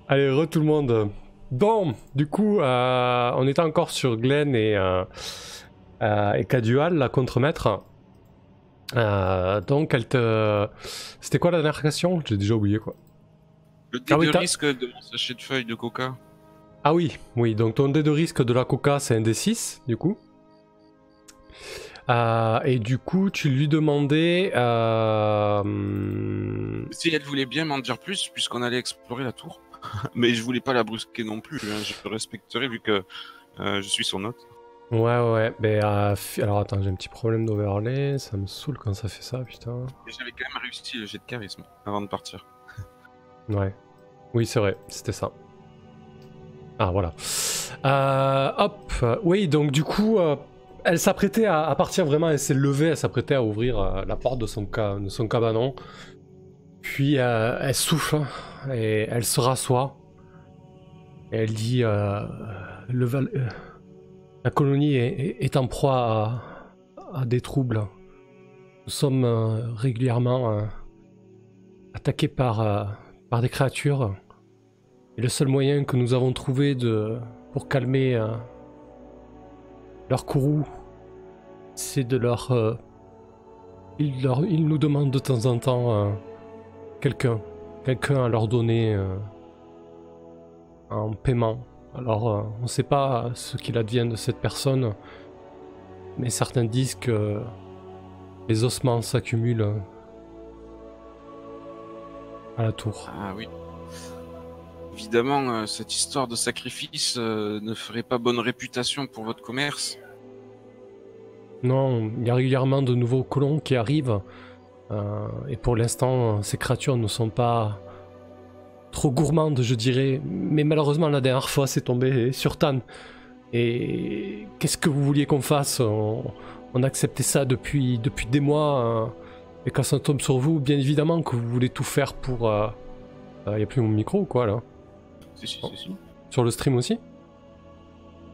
Allez, tout le monde. Bon, du coup, on était encore sur Glenn et Cadual, la contremaître. Donc, elle te. C'était quoi la dernière question? J'ai déjà oublié quoi. Le dé Ah de oui, risque de mon sachet de feuilles de coca. ah oui, oui. Donc, ton dé de risque de la coca, c'est un D6, du coup. Et du coup, tu lui demandais. Si elle voulait bien m'en dire plus, puisqu'on allait explorer la tour. Mais je voulais pas la brusquer non plus, hein. Je le respecterai vu que je suis son hôte. Ouais, ouais. Ben, alors, attends, j'ai un petit problème d'overlay. Ça me saoule quand ça fait ça, putain. Et j'avais quand même réussi le jet de charisme avant de partir. Ouais. Oui, c'est vrai, c'était ça. Ah, voilà. Hop, oui, donc du coup, elle s'apprêtait à partir vraiment, elle s'est levée, elle s'apprêtait à ouvrir la porte de son cabanon. Puis elle souffle et elle se rassoit. Et elle dit le la colonie est en proie à des troubles. Nous sommes régulièrement attaqués par des créatures. Et le seul moyen que nous avons trouvé pour calmer leur courroux, c'est de leur, ils nous demandent de temps en temps quelqu'un, quelqu'un à leur donner en paiement. Alors, on ne sait pas ce qu'il advient de cette personne, mais certains disent que les ossements s'accumulent à la tour. Ah oui. Évidemment, cette histoire de sacrifice ne ferait pas bonne réputation pour votre commerce. Non, il y a régulièrement de nouveaux colons qui arrivent, et pour l'instant, ces créatures ne sont pas trop gourmande, je dirais. Mais malheureusement, la dernière fois, c'est tombé sur Tan. Et qu'est-ce que vous vouliez qu'on fasse on acceptait ça depuis des mois. Et quand ça tombe sur vous, bien évidemment que vous voulez tout faire pour... y a plus mon micro ou quoi, là? Si, si, Oh. si, si. Sur le stream aussi?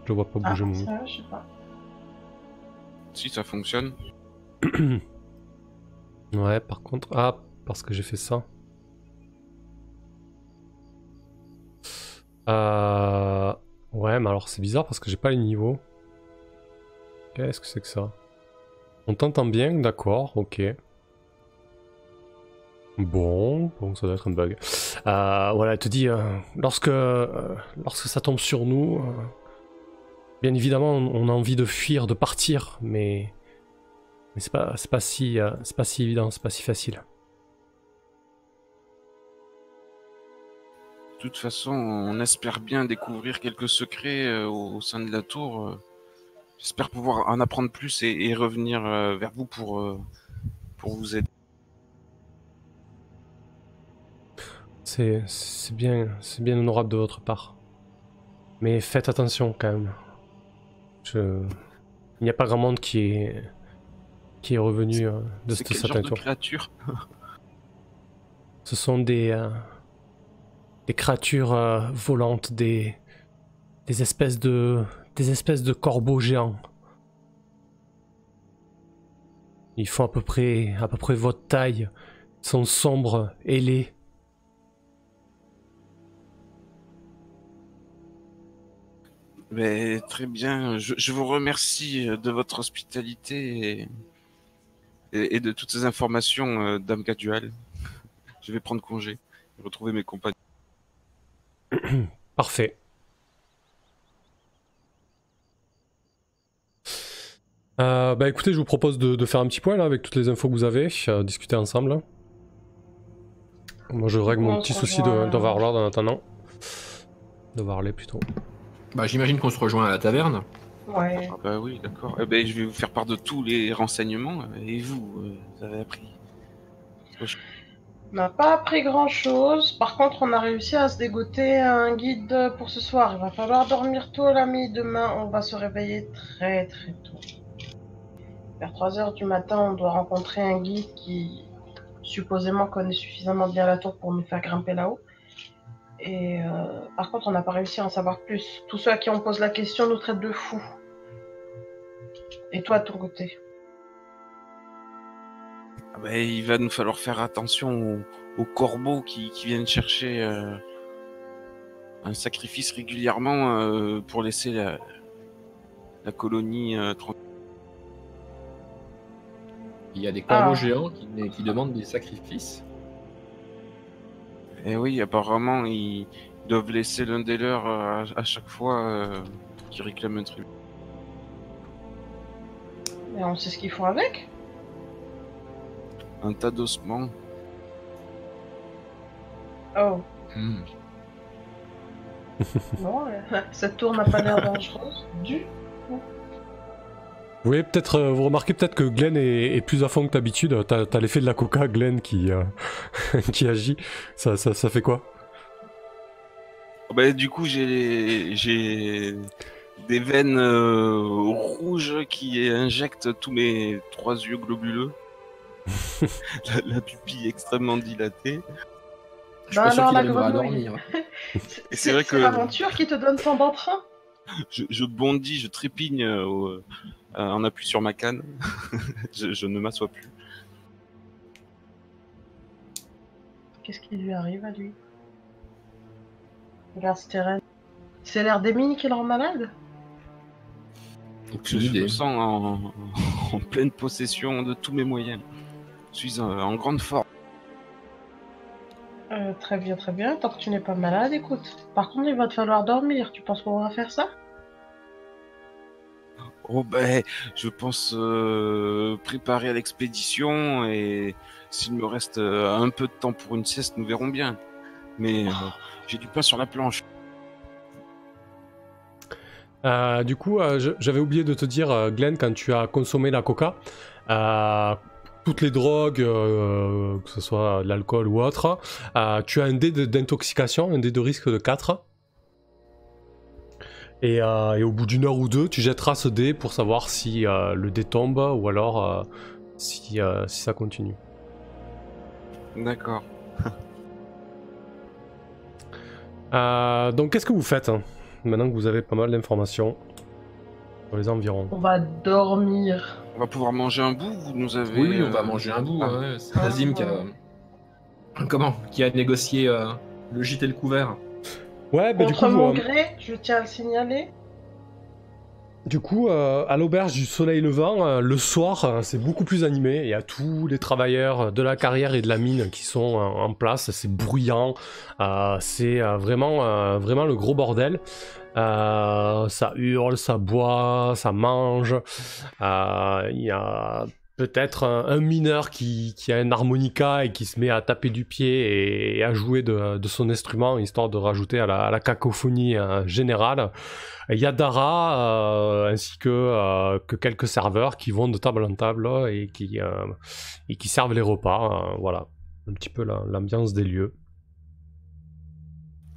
Je vois pas Ah, bouger mon micro. ça, je sais pas. Si ça fonctionne. Ouais, par contre... Ah, parce que j'ai fait ça. Ouais, mais alors c'est bizarre parce que j'ai pas les niveaux. Qu'est-ce que c'est que ça? On t'entend bien, d'accord, ok. Bon, ça doit être un bug. Voilà, elle te dit, lorsque ça tombe sur nous, bien évidemment, on a envie de fuir, de partir, mais c'est pas si évident, c'est pas si facile. De toute façon, on espère bien découvrir quelques secrets au sein de la tour. J'espère pouvoir en apprendre plus et revenir vers vous pour vous aider. C'est bien honorable de votre part. Mais faites attention quand même. Il n'y a pas grand monde qui est revenu de C'est cette quel genre certain de tour. créature? Ce sont des créatures volantes, des espèces de corbeaux géants. Ils font à peu près votre taille. Ils sont sombres, ailés. Mais, très bien, je vous remercie de votre hospitalité et de toutes ces informations, Dame Cadual. Je vais prendre congé et retrouver mes compagnons. Parfait. Bah écoutez, je vous propose de faire un petit point là avec toutes les infos que vous avez, discuter ensemble. Là. Moi je Du règle coup, mon on petit se souci rejoint. d'Overlord en attendant. De Varley plutôt. Bah, j'imagine qu'on se rejoint à la taverne. Ouais. Ah bah oui, d'accord. Eh ben, je vais vous faire part de tous les renseignements. Et vous, vous avez appris. On n'a pas appris grand-chose. Par contre, on a réussi à se dégoter un guide pour ce soir. Il va falloir dormir tôt, l'ami. Demain, on va se réveiller très très tôt. Vers 3 heures du matin, on doit rencontrer un guide qui supposément connaît suffisamment bien la tour pour nous faire grimper là-haut. Et par contre, on n'a pas réussi à en savoir plus. Tous ceux à qui on pose la question nous traitent de fous. Et toi, de ton côté? Ah bah, il va nous falloir faire attention aux corbeaux qui viennent chercher un sacrifice régulièrement pour laisser la colonie tranquille. Il y a des corbeaux Ah. géants qui demandent des sacrifices. Et oui, apparemment, ils doivent laisser l'un des leurs à chaque fois qu'ils réclament un tribut. Mais on sait ce qu'ils font avec. Un tas d'ossements. Oh, Hmm. non, cette tour n'a pas l'air dangereuse. Vous voyez peut-être, vous remarquez peut-être que Glenn est plus à fond que d'habitude. T'as l'effet de la coca, Glenn, qui agit. Ça fait quoi? Bah, du coup, j'ai des veines rouges qui injectent tous mes 3 yeux globuleux. la pupille extrêmement dilatée. Je suis pas sûr alors, qu'il la arrivera à grenouille. dormir. C'est vrai que l'aventure qui te donne tant d'entrain. je bondis, je trépigne en appui sur ma canne. je ne m'assois plus. Qu'est-ce qui lui arrive à lui? Regarde Steren. C'est l'air des mines qui le rend malade? Aucune Je idée. me sens en pleine possession de tous mes moyens. Je suis en grande forme. Très bien, très bien. Tant que tu n'es pas malade, écoute. Par contre, il va te falloir dormir. Tu penses qu'on va faire ça? Oh ben, je pense préparer à l'expédition et s'il me reste un peu de temps pour une sieste, nous verrons bien. Mais j'ai du pain sur la planche. Du coup, j'avais oublié de te dire, Glenn, quand tu as consommé la coca, toutes les drogues, que ce soit de l'alcool ou autre, tu as un dé d'intoxication, un dé de risque de 4. Et au bout d'une heure ou deux, tu jetteras ce dé pour savoir si le dé tombe ou alors si ça continue. D'accord. Donc qu'est-ce que vous faites hein, maintenant que vous avez pas mal d'informations sur les environs? On va dormir. On va pouvoir manger un bout, vous nous avez... Oui, on va manger un bout. Ah. Ouais. C'est Nazim qui a négocié le gîte et le couvert. Ouais, bah, Contre mon gré, je tiens à le signaler. Du coup, à l'auberge du Soleil Levant, le soir, c'est beaucoup plus animé. Il y a tous les travailleurs de la carrière et de la mine qui sont en place. C'est bruyant. C'est vraiment le gros bordel. Ça hurle, ça boit, ça mange. Il y a peut-être un mineur qui a un harmonica et qui se met à taper du pied et à jouer de son instrument, histoire de rajouter à la cacophonie générale. Il y a Dara ainsi que quelques serveurs qui vont de table en table et qui servent les repas. Voilà, un petit peu l'ambiance des lieux.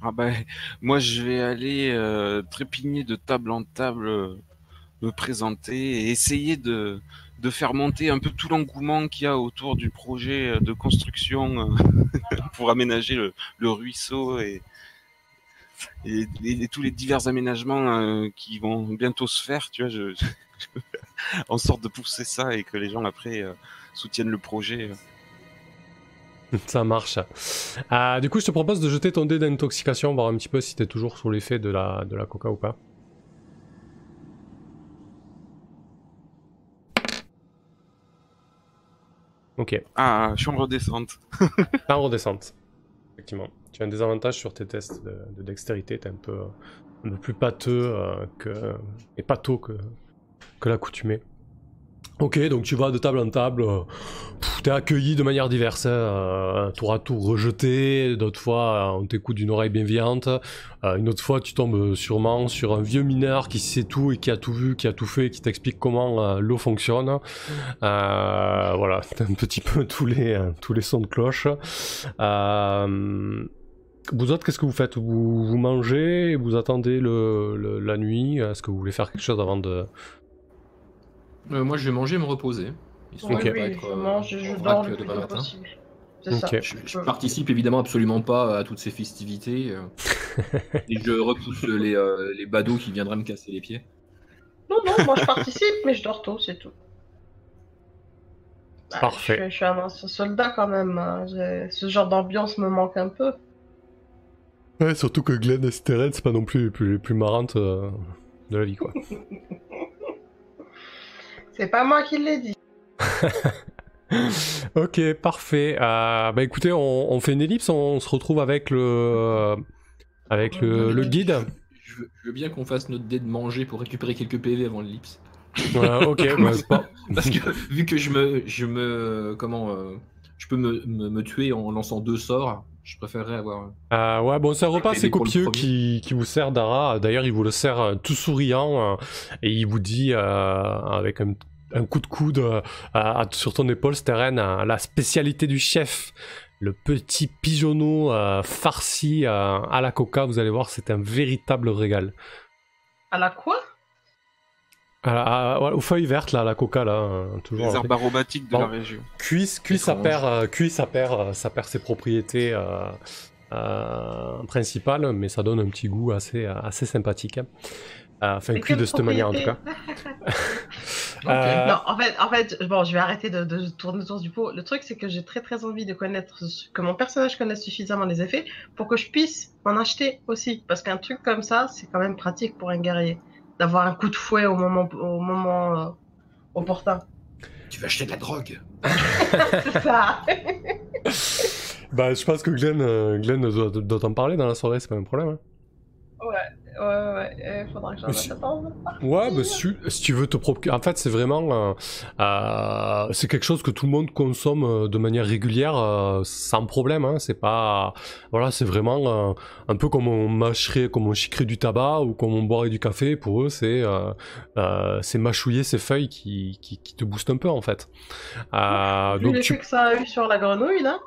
Ah ben, moi je vais aller trépigner de table en table, me présenter et essayer de faire monter un peu tout l'engouement qu'il y a autour du projet de construction pour aménager le ruisseau et tous les divers aménagements qui vont bientôt se faire, tu vois, en sorte de pousser ça et que les gens après soutiennent le projet. Ça marche. Du coup, je te propose de jeter ton dé d'intoxication, voir un petit peu si t'es toujours sous l'effet de la coca ou pas. Ok. Ah, je suis en redescente. En redescente. Effectivement. Tu as un désavantage sur tes tests de dextérité, t'es un peu plus pâteux et pâteau que l'accoutumée. Ok, donc tu vas de table en table, t'es accueilli de manière diverse, tour à tour rejeté, d'autres fois on t'écoute d'une oreille bienveillante, une autre fois tu tombes sûrement sur un vieux mineur qui sait tout et qui a tout vu, qui a tout fait, qui t'explique comment l'eau fonctionne. Voilà, t'as un petit peu tous les sons de cloche. Vous autres, qu'est-ce que vous faites? Vous mangez, vous attendez la nuit? Est-ce que vous voulez faire quelque chose avant de... Moi, je vais manger et me reposer. Histoire Oui, de Ok. pas oui, être je mange et je en dors vrac le plus demain tôt matin. possible. C'est Ok. ça. Je participe évidemment absolument pas à toutes ces festivités et je repousse les badauds qui viendraient me casser les pieds. Non, moi je participe, mais je dors tôt, c'est tout. Parfait. Je suis un ancien soldat quand même. Ce genre d'ambiance me manque un peu. Ouais, surtout que Glenn et Steren, c'est pas non plus les plus marrantes de la vie, quoi. C'est pas moi qui l'ai dit. Ok, parfait. Bah écoutez, on fait une ellipse, on se retrouve avec le guide. Je veux bien qu'on fasse notre dé de manger pour récupérer quelques PV avant l'ellipse. Ok, bah, c'est pas... Parce que vu que je peux me tuer en lançant 2 sorts, je préférerais avoir. ouais, bon, c'est un repas PV assez pour le copieux premier. qui vous sert, Dara. D'ailleurs, il vous le sert tout souriant et il vous dit avec un coup de coude sur ton épaule, Steren, la spécialité du chef, le petit pigeonneau farci à la coca. Vous allez voir, c'est un véritable régal. À la quoi? Ouais, aux feuilles vertes, là, la coca, là, toujours. Les herbes aromatiques de Bon. la région. Cuit, ça perd ses propriétés principales, mais ça donne un petit goût assez sympathique. Enfin, Mais cuit de quelle cette manière en tout cas. Non, en fait, bon, je vais arrêter de tourner autour du pot. Le truc, c'est que j'ai très très envie de connaître, que mon personnage connaisse suffisamment les effets pour que je puisse m'en acheter aussi. Parce qu'un truc comme ça, c'est quand même pratique pour un guerrier. D'avoir un coup de fouet au moment opportun. Tu vas acheter de la drogue. C'est ça. Bah, je pense que Glenn doit en parler dans la soirée, c'est pas un problème. Hein. Ouais. Faudra que j'en Monsieur- achète un. Ouais, bah, si tu veux te procurer. En fait, c'est vraiment. C'est quelque chose que tout le monde consomme de manière régulière sans problème. Hein. C'est pas. Voilà, c'est vraiment un peu comme on chiquerait du tabac ou comme on boirait du café. Pour eux, c'est mâchouiller ces feuilles qui te boostent un peu en fait. Vu Donc l'effet que ça a eu sur la grenouille, là.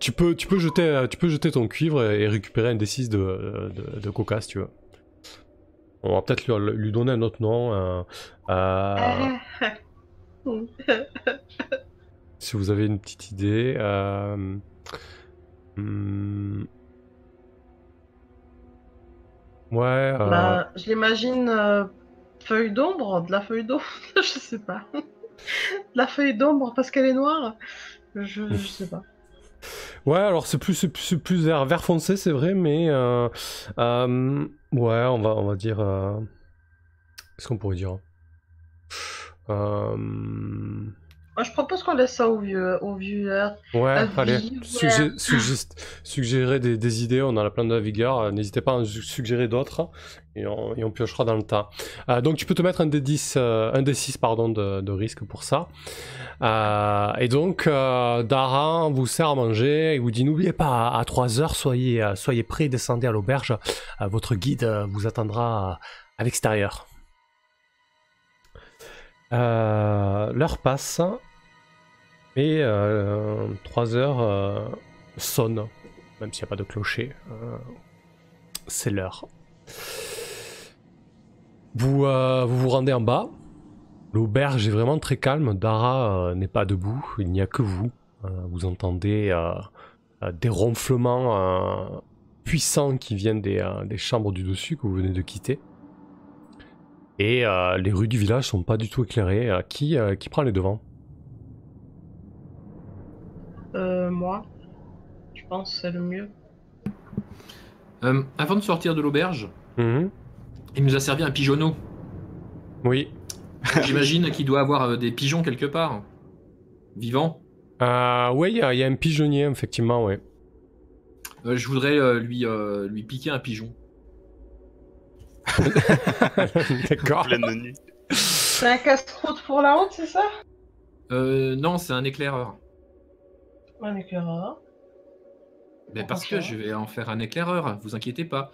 tu peux jeter ton cuivre et récupérer un D6 de coca si tu veux. On va peut-être lui donner un autre nom. Si vous avez une petite idée. Ouais. Bah, je l'imagine feuille d'ombre, de la feuille d'ombre, je sais pas. De la feuille d'ombre parce qu'elle est noire, je sais pas. Ouais, alors c'est plus vert foncé, c'est vrai, mais ouais, on va dire. Qu'est-ce qu'on pourrait dire? Moi, je propose qu'on laisse ça au vieux. Ouais, allez, Viveur. suggérer des idées, on en a plein de la vigueur, n'hésitez pas à en suggérer d'autres, et on piochera dans le tas. Donc tu peux te mettre un D6 pardon, de risque pour ça. Et donc, Dara vous sert à manger, et vous dit n'oubliez pas, à 3h, soyez prêts, descendez à l'auberge, votre guide vous attendra à l'extérieur. L'heure passe et 3 heures sonnent, même s'il n'y a pas de clocher. C'est l'heure. Vous vous rendez en bas. L'auberge est vraiment très calme. Dara n'est pas debout. Il n'y a que vous. Vous entendez des ronflements puissants qui viennent des chambres du dessus que vous venez de quitter. Et les rues du village sont pas du tout éclairées. Qui prend les devants? Moi, je pense que c'est le mieux. Avant de sortir de l'auberge, Mhm. il nous a servi un pigeonneau. Oui. J'imagine qu'il doit avoir des pigeons quelque part. Vivants. Oui, il y a un pigeonnier, effectivement, oui. Je voudrais lui piquer un pigeon. D'accord. Pleine de nuit. C'est un casse-croûte pour la honte, c'est ça? Non, c'est un éclaireur. Un éclaireur. Mais parce Pourquoi que ça je vais en faire un éclaireur, vous inquiétez pas.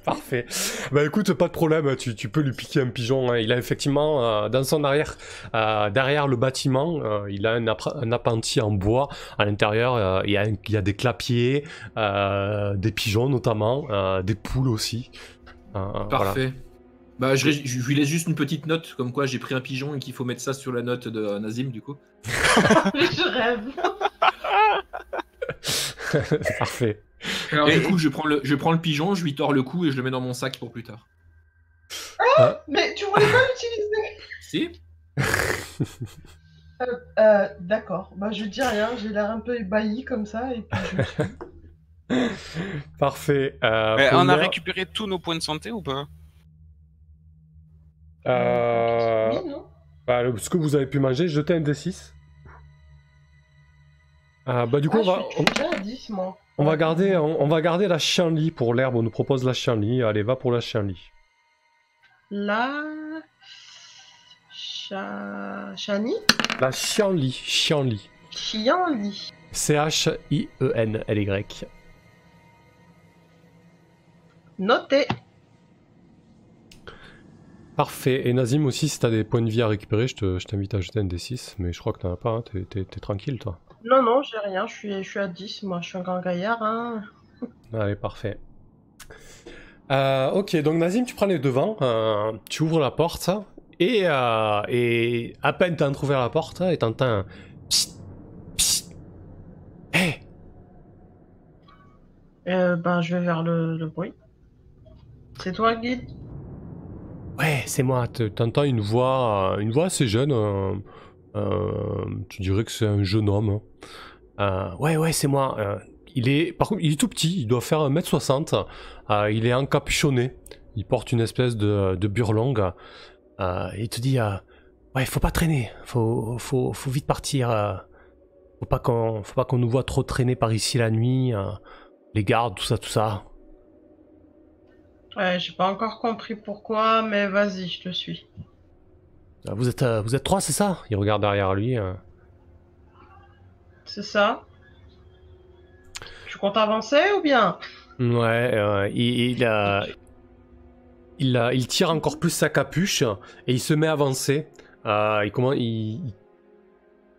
Parfait. Bah écoute, pas de problème, tu peux lui piquer un pigeon. Hein. Il a effectivement, dans son arrière, derrière le bâtiment, il a un appentis en bois. À l'intérieur, il y a des clapiers, des pigeons notamment, des poules aussi. Parfait. Bah, je lui laisse juste une petite note, comme quoi j'ai pris un pigeon et qu'il faut mettre ça sur la note de Nazim, du coup. Je rêve. Parfait. Alors, du coup, je prends le pigeon, je lui tords le cou et je le mets dans mon sac pour plus tard. Mais tu voulais pas l'utiliser? Si. D'accord. Bah, je dis rien, j'ai l'air un peu ébahi comme ça, et puis je suis. Parfait. On a récupéré tous nos points de santé ou pas? Oui, non? Bah, ce que vous avez pu manger, jetez un D6. Du coup, Je suis déjà à 10, moi. on va garder la chienlit pour l'herbe. On nous propose la chienlit. Allez, va pour la chienlit. La... Chani? La chienlit. Chianli. C-H-I-E-N-L-Y. Noté. Parfait. Et Nazim aussi, si t'as des points de vie à récupérer, je t'invite à jeter un D6. Mais je crois que t'en as pas, hein. T'es tranquille, toi. Non, j'ai rien. Je suis à 10, moi. Je suis un grand gaillard, hein. Allez, parfait. Ok, donc Nazim, tu prends les devants, tu ouvres la porte, et à peine t'as entrouvert la porte, et t'entends un psst, psst. Hey! Je vais vers le bruit. C'est toi, guide? Ouais, c'est moi, t'entends une voix assez jeune, tu dirais que c'est un jeune homme. Ouais, c'est moi. Par contre, il est tout petit, il doit faire 1m60, il est encapuchonné, il porte une espèce de burlongue, il te dit ouais, faut pas traîner, faut vite partir, faut pas qu'on nous voit trop traîner par ici la nuit, les gardes, tout ça. Ouais, j'ai pas encore compris pourquoi, mais vas-y, je te suis. Vous êtes 3, c'est ça? Il regarde derrière lui. C'est ça? Tu comptes avancer ou bien? Ouais, il tire encore plus sa capuche et il se met à avancer. Je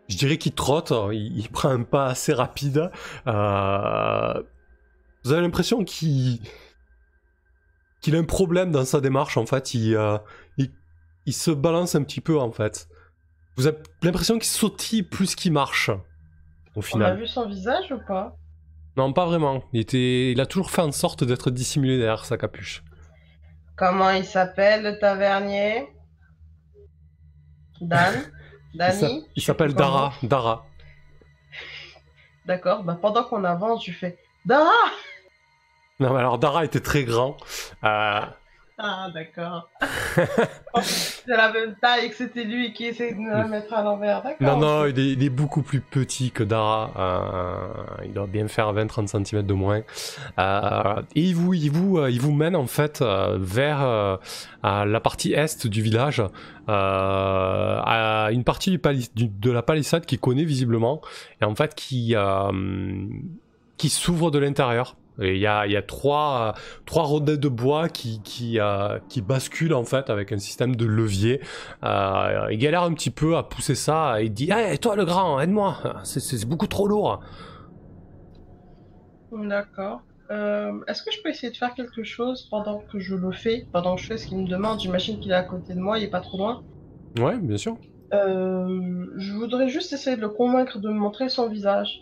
dirais qu'il trotte, il prend un pas assez rapide. Vous avez l'impression qu'il a un problème dans sa démarche, en fait. Il se balance un petit peu, en fait. Vous avez l'impression qu'il sautille plus qu'il marche, au final. On a vu son visage ou pas? Non, pas vraiment. Il a toujours fait en sorte d'être dissimulé derrière sa capuche. Comment il s'appelle, le tavernier? Danny? Il s'appelle Dara. D'accord, pendant qu'on avance, je fais Dara! Non, mais alors Dara était très grand. Ah, d'accord. C'est la même taille que c'était lui qui essayait de me la mettre à l'envers, d'accord. Non, il est beaucoup plus petit que Dara. Il doit bien faire 20-30 cm de moins. Et il vous mène en fait vers la partie est du village, à une partie de la palissade qu'il connaît visiblement, et en fait qui s'ouvre de l'intérieur. Et il y a trois rondins de bois qui basculent en fait avec un système de levier. Il galère un petit peu à pousser ça. Il dit hey, toi le grand, aide-moi, c'est beaucoup trop lourd. D'accord. Est-ce que je peux essayer de faire quelque chose pendant que je fais ce qu'il me demande? J'imagine qu'il est à côté de moi, il est pas trop loin. Ouais, bien sûr. Je voudrais juste essayer de le convaincre de me montrer son visage.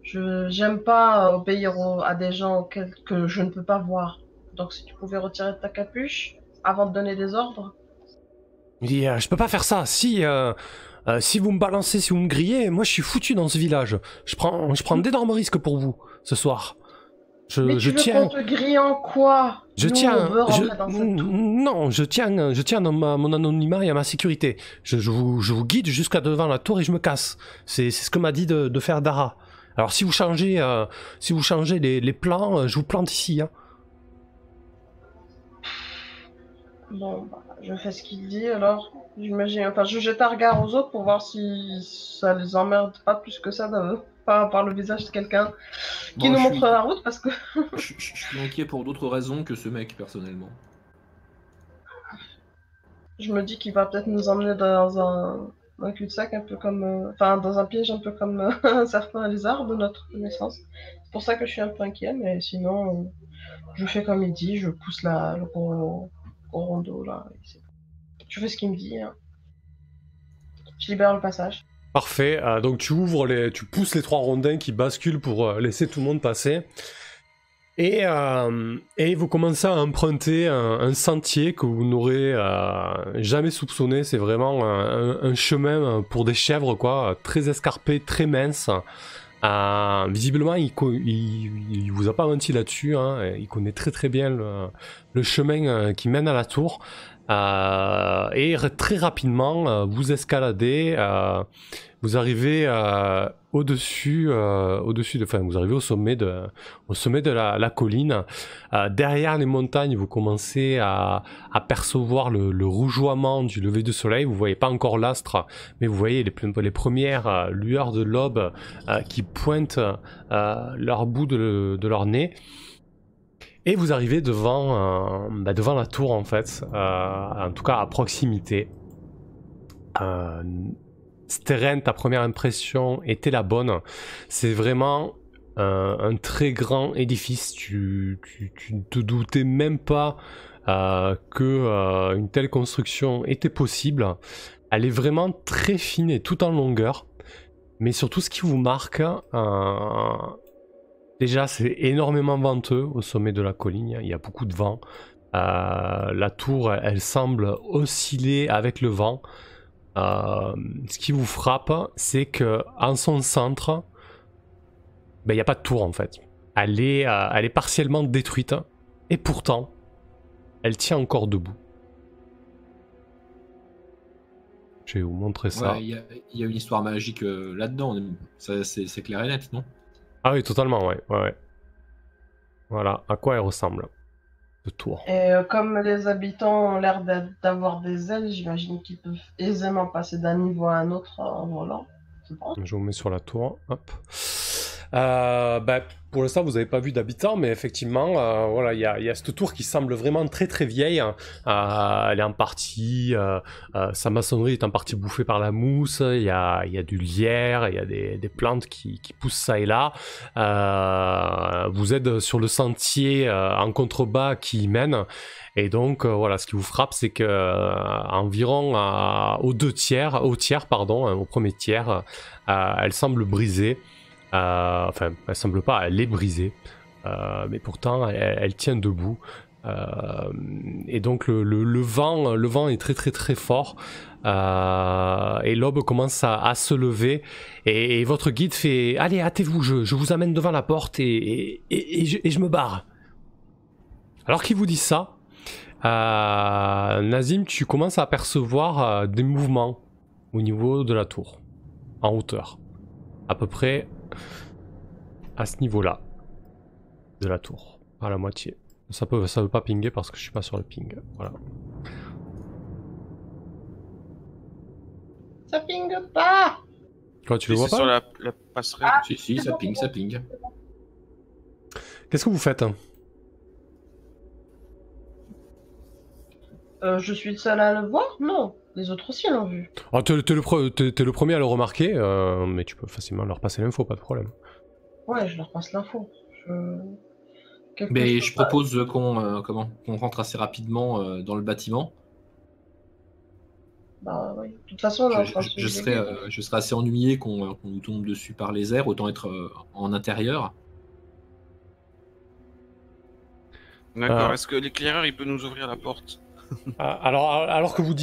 J'aime pas obéir à des gens que je ne peux pas voir. Donc si tu pouvais retirer ta capuche avant de donner des ordres. Il dit je peux pas faire ça. Si vous me balancez, si vous me grillez, moi je suis foutu dans ce village. Je prends d'énormes risques pour vous ce soir. Mais tu veux qu'on te grille en quoi? Je tiens dans mon anonymat et à ma sécurité. Je vous guide jusqu'à devant la tour et je me casse. C'est ce que m'a dit de faire Dara. Alors si vous changez les plans, je vous plante ici. Hein. Bon, je fais ce qu'il dit alors. J'imagine. Enfin, je jette un regard aux autres pour voir si ça les emmerde pas plus que ça par le visage de quelqu'un qui nous montre la route parce que. je suis inquiet pour d'autres raisons que ce mec personnellement. Je me dis qu'il va peut-être nous emmener dans un cul-de-sac un peu comme... dans un piège un peu comme un certain lézard de notre connaissance. C'est pour ça que je suis un peu inquiet, mais sinon, je fais comme il dit, je pousse le gros rondeau, là. Je fais ce qu'il me dit. Hein. Je libère le passage. Parfait, donc tu pousses les 3 rondins qui basculent pour laisser tout le monde passer. Et vous commencez à emprunter un sentier que vous n'aurez jamais soupçonné. C'est vraiment un chemin pour des chèvres, quoi, très escarpé, très mince. Visiblement, il vous a pas menti là-dessus. Hein, il connaît très très bien le chemin qui mène à la tour. Et très rapidement, vous escaladez, vous arrivez au-dessus vous arrivez au sommet de la colline. Derrière les montagnes, vous commencez à percevoir le rougeoiement du lever du soleil. Vous voyez pas encore l'astre, mais vous voyez les premières lueurs de l'aube qui pointent leur bout de leur nez. Et vous arrivez devant la tour en fait, en tout cas à proximité. Steren, ta première impression était la bonne. C'est vraiment un très grand édifice. Tu ne te doutais même pas que une telle construction était possible. Elle est vraiment très fine et tout en longueur. Mais surtout, ce qui vous marque, déjà, c'est énormément venteux au sommet de la colline. Il y a beaucoup de vent. La tour, elle semble osciller avec le vent. Ce qui vous frappe, c'est que en son centre, il n'y a pas de tour en fait. Elle est partiellement détruite et pourtant, elle tient encore debout. Je vais vous montrer ça. Il y a une histoire magique là-dedans. C'est clair et net, non? Ah oui, totalement, ouais. Voilà, à quoi elle ressemble, le tour. Et comme les habitants ont l'air d'avoir des ailes, j'imagine qu'ils peuvent aisément passer d'un niveau à un autre en volant. Je vous mets sur la tour, hop. Pour l'instant, vous n'avez pas vu d'habitants, mais effectivement, voilà, il y a cette tour qui semble vraiment très très vieille. Elle est en partie, sa maçonnerie est en partie bouffée par la mousse. Il y a du lierre, il y a des plantes qui poussent ça et là. Vous êtes sur le sentier en contrebas qui y mène. Et donc voilà, ce qui vous frappe, c'est que environ au premier tiers, elle semble brisée. Enfin, elle semble pas, elle est brisée, mais pourtant elle tient debout. Et donc le vent est très très très fort. Et l'aube commence à se lever et votre guide fait allez, hâtez-vous, je vous amène devant la porte et je me barre. Alors qu'il vous dit ça, Nazim, tu commences à apercevoir des mouvements au niveau de la tour, en hauteur, à peu près à ce niveau-là de la tour, à la moitié. Ça veut pas pinguer parce que je suis pas sur le ping. Voilà. Ça pingue pas. Quoi, tu le vois pas? sur la passerelle. Ah, Si, ça ping, ça ping. Qu'est-ce que vous faites? Je suis le seul à le voir? Non. Les autres aussi l'ont vu. Oh, t'es le premier à le remarquer, mais tu peux facilement leur passer l'info, pas de problème. Ouais, je leur passe l'info. Mais je propose qu'on rentre assez rapidement dans le bâtiment. Bah oui. De toute façon, on est en train de je serais assez ennuyé qu'on nous tombe dessus par les airs, autant être en intérieur. D'accord, est-ce que l'éclaireur il peut nous ouvrir la porte? Alors que vous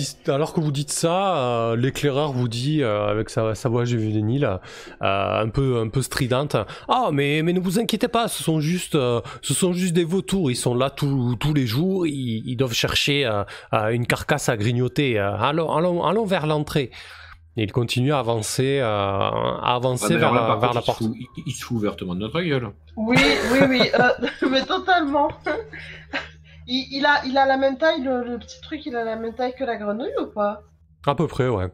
dites ça, l'éclaireur vous dit avec sa voix juvénile, un peu stridente, ah mais ne vous inquiétez pas, ce sont juste des vautours, ils sont là tous les jours, ils doivent chercher une carcasse à grignoter, allons vers l'entrée. Et il continue à avancer vers la porte. Il se fout ouvertement de notre gueule. Oui, mais totalement. Il a la même taille, le petit truc, il a la même taille que la grenouille ou pas? À peu près, ouais.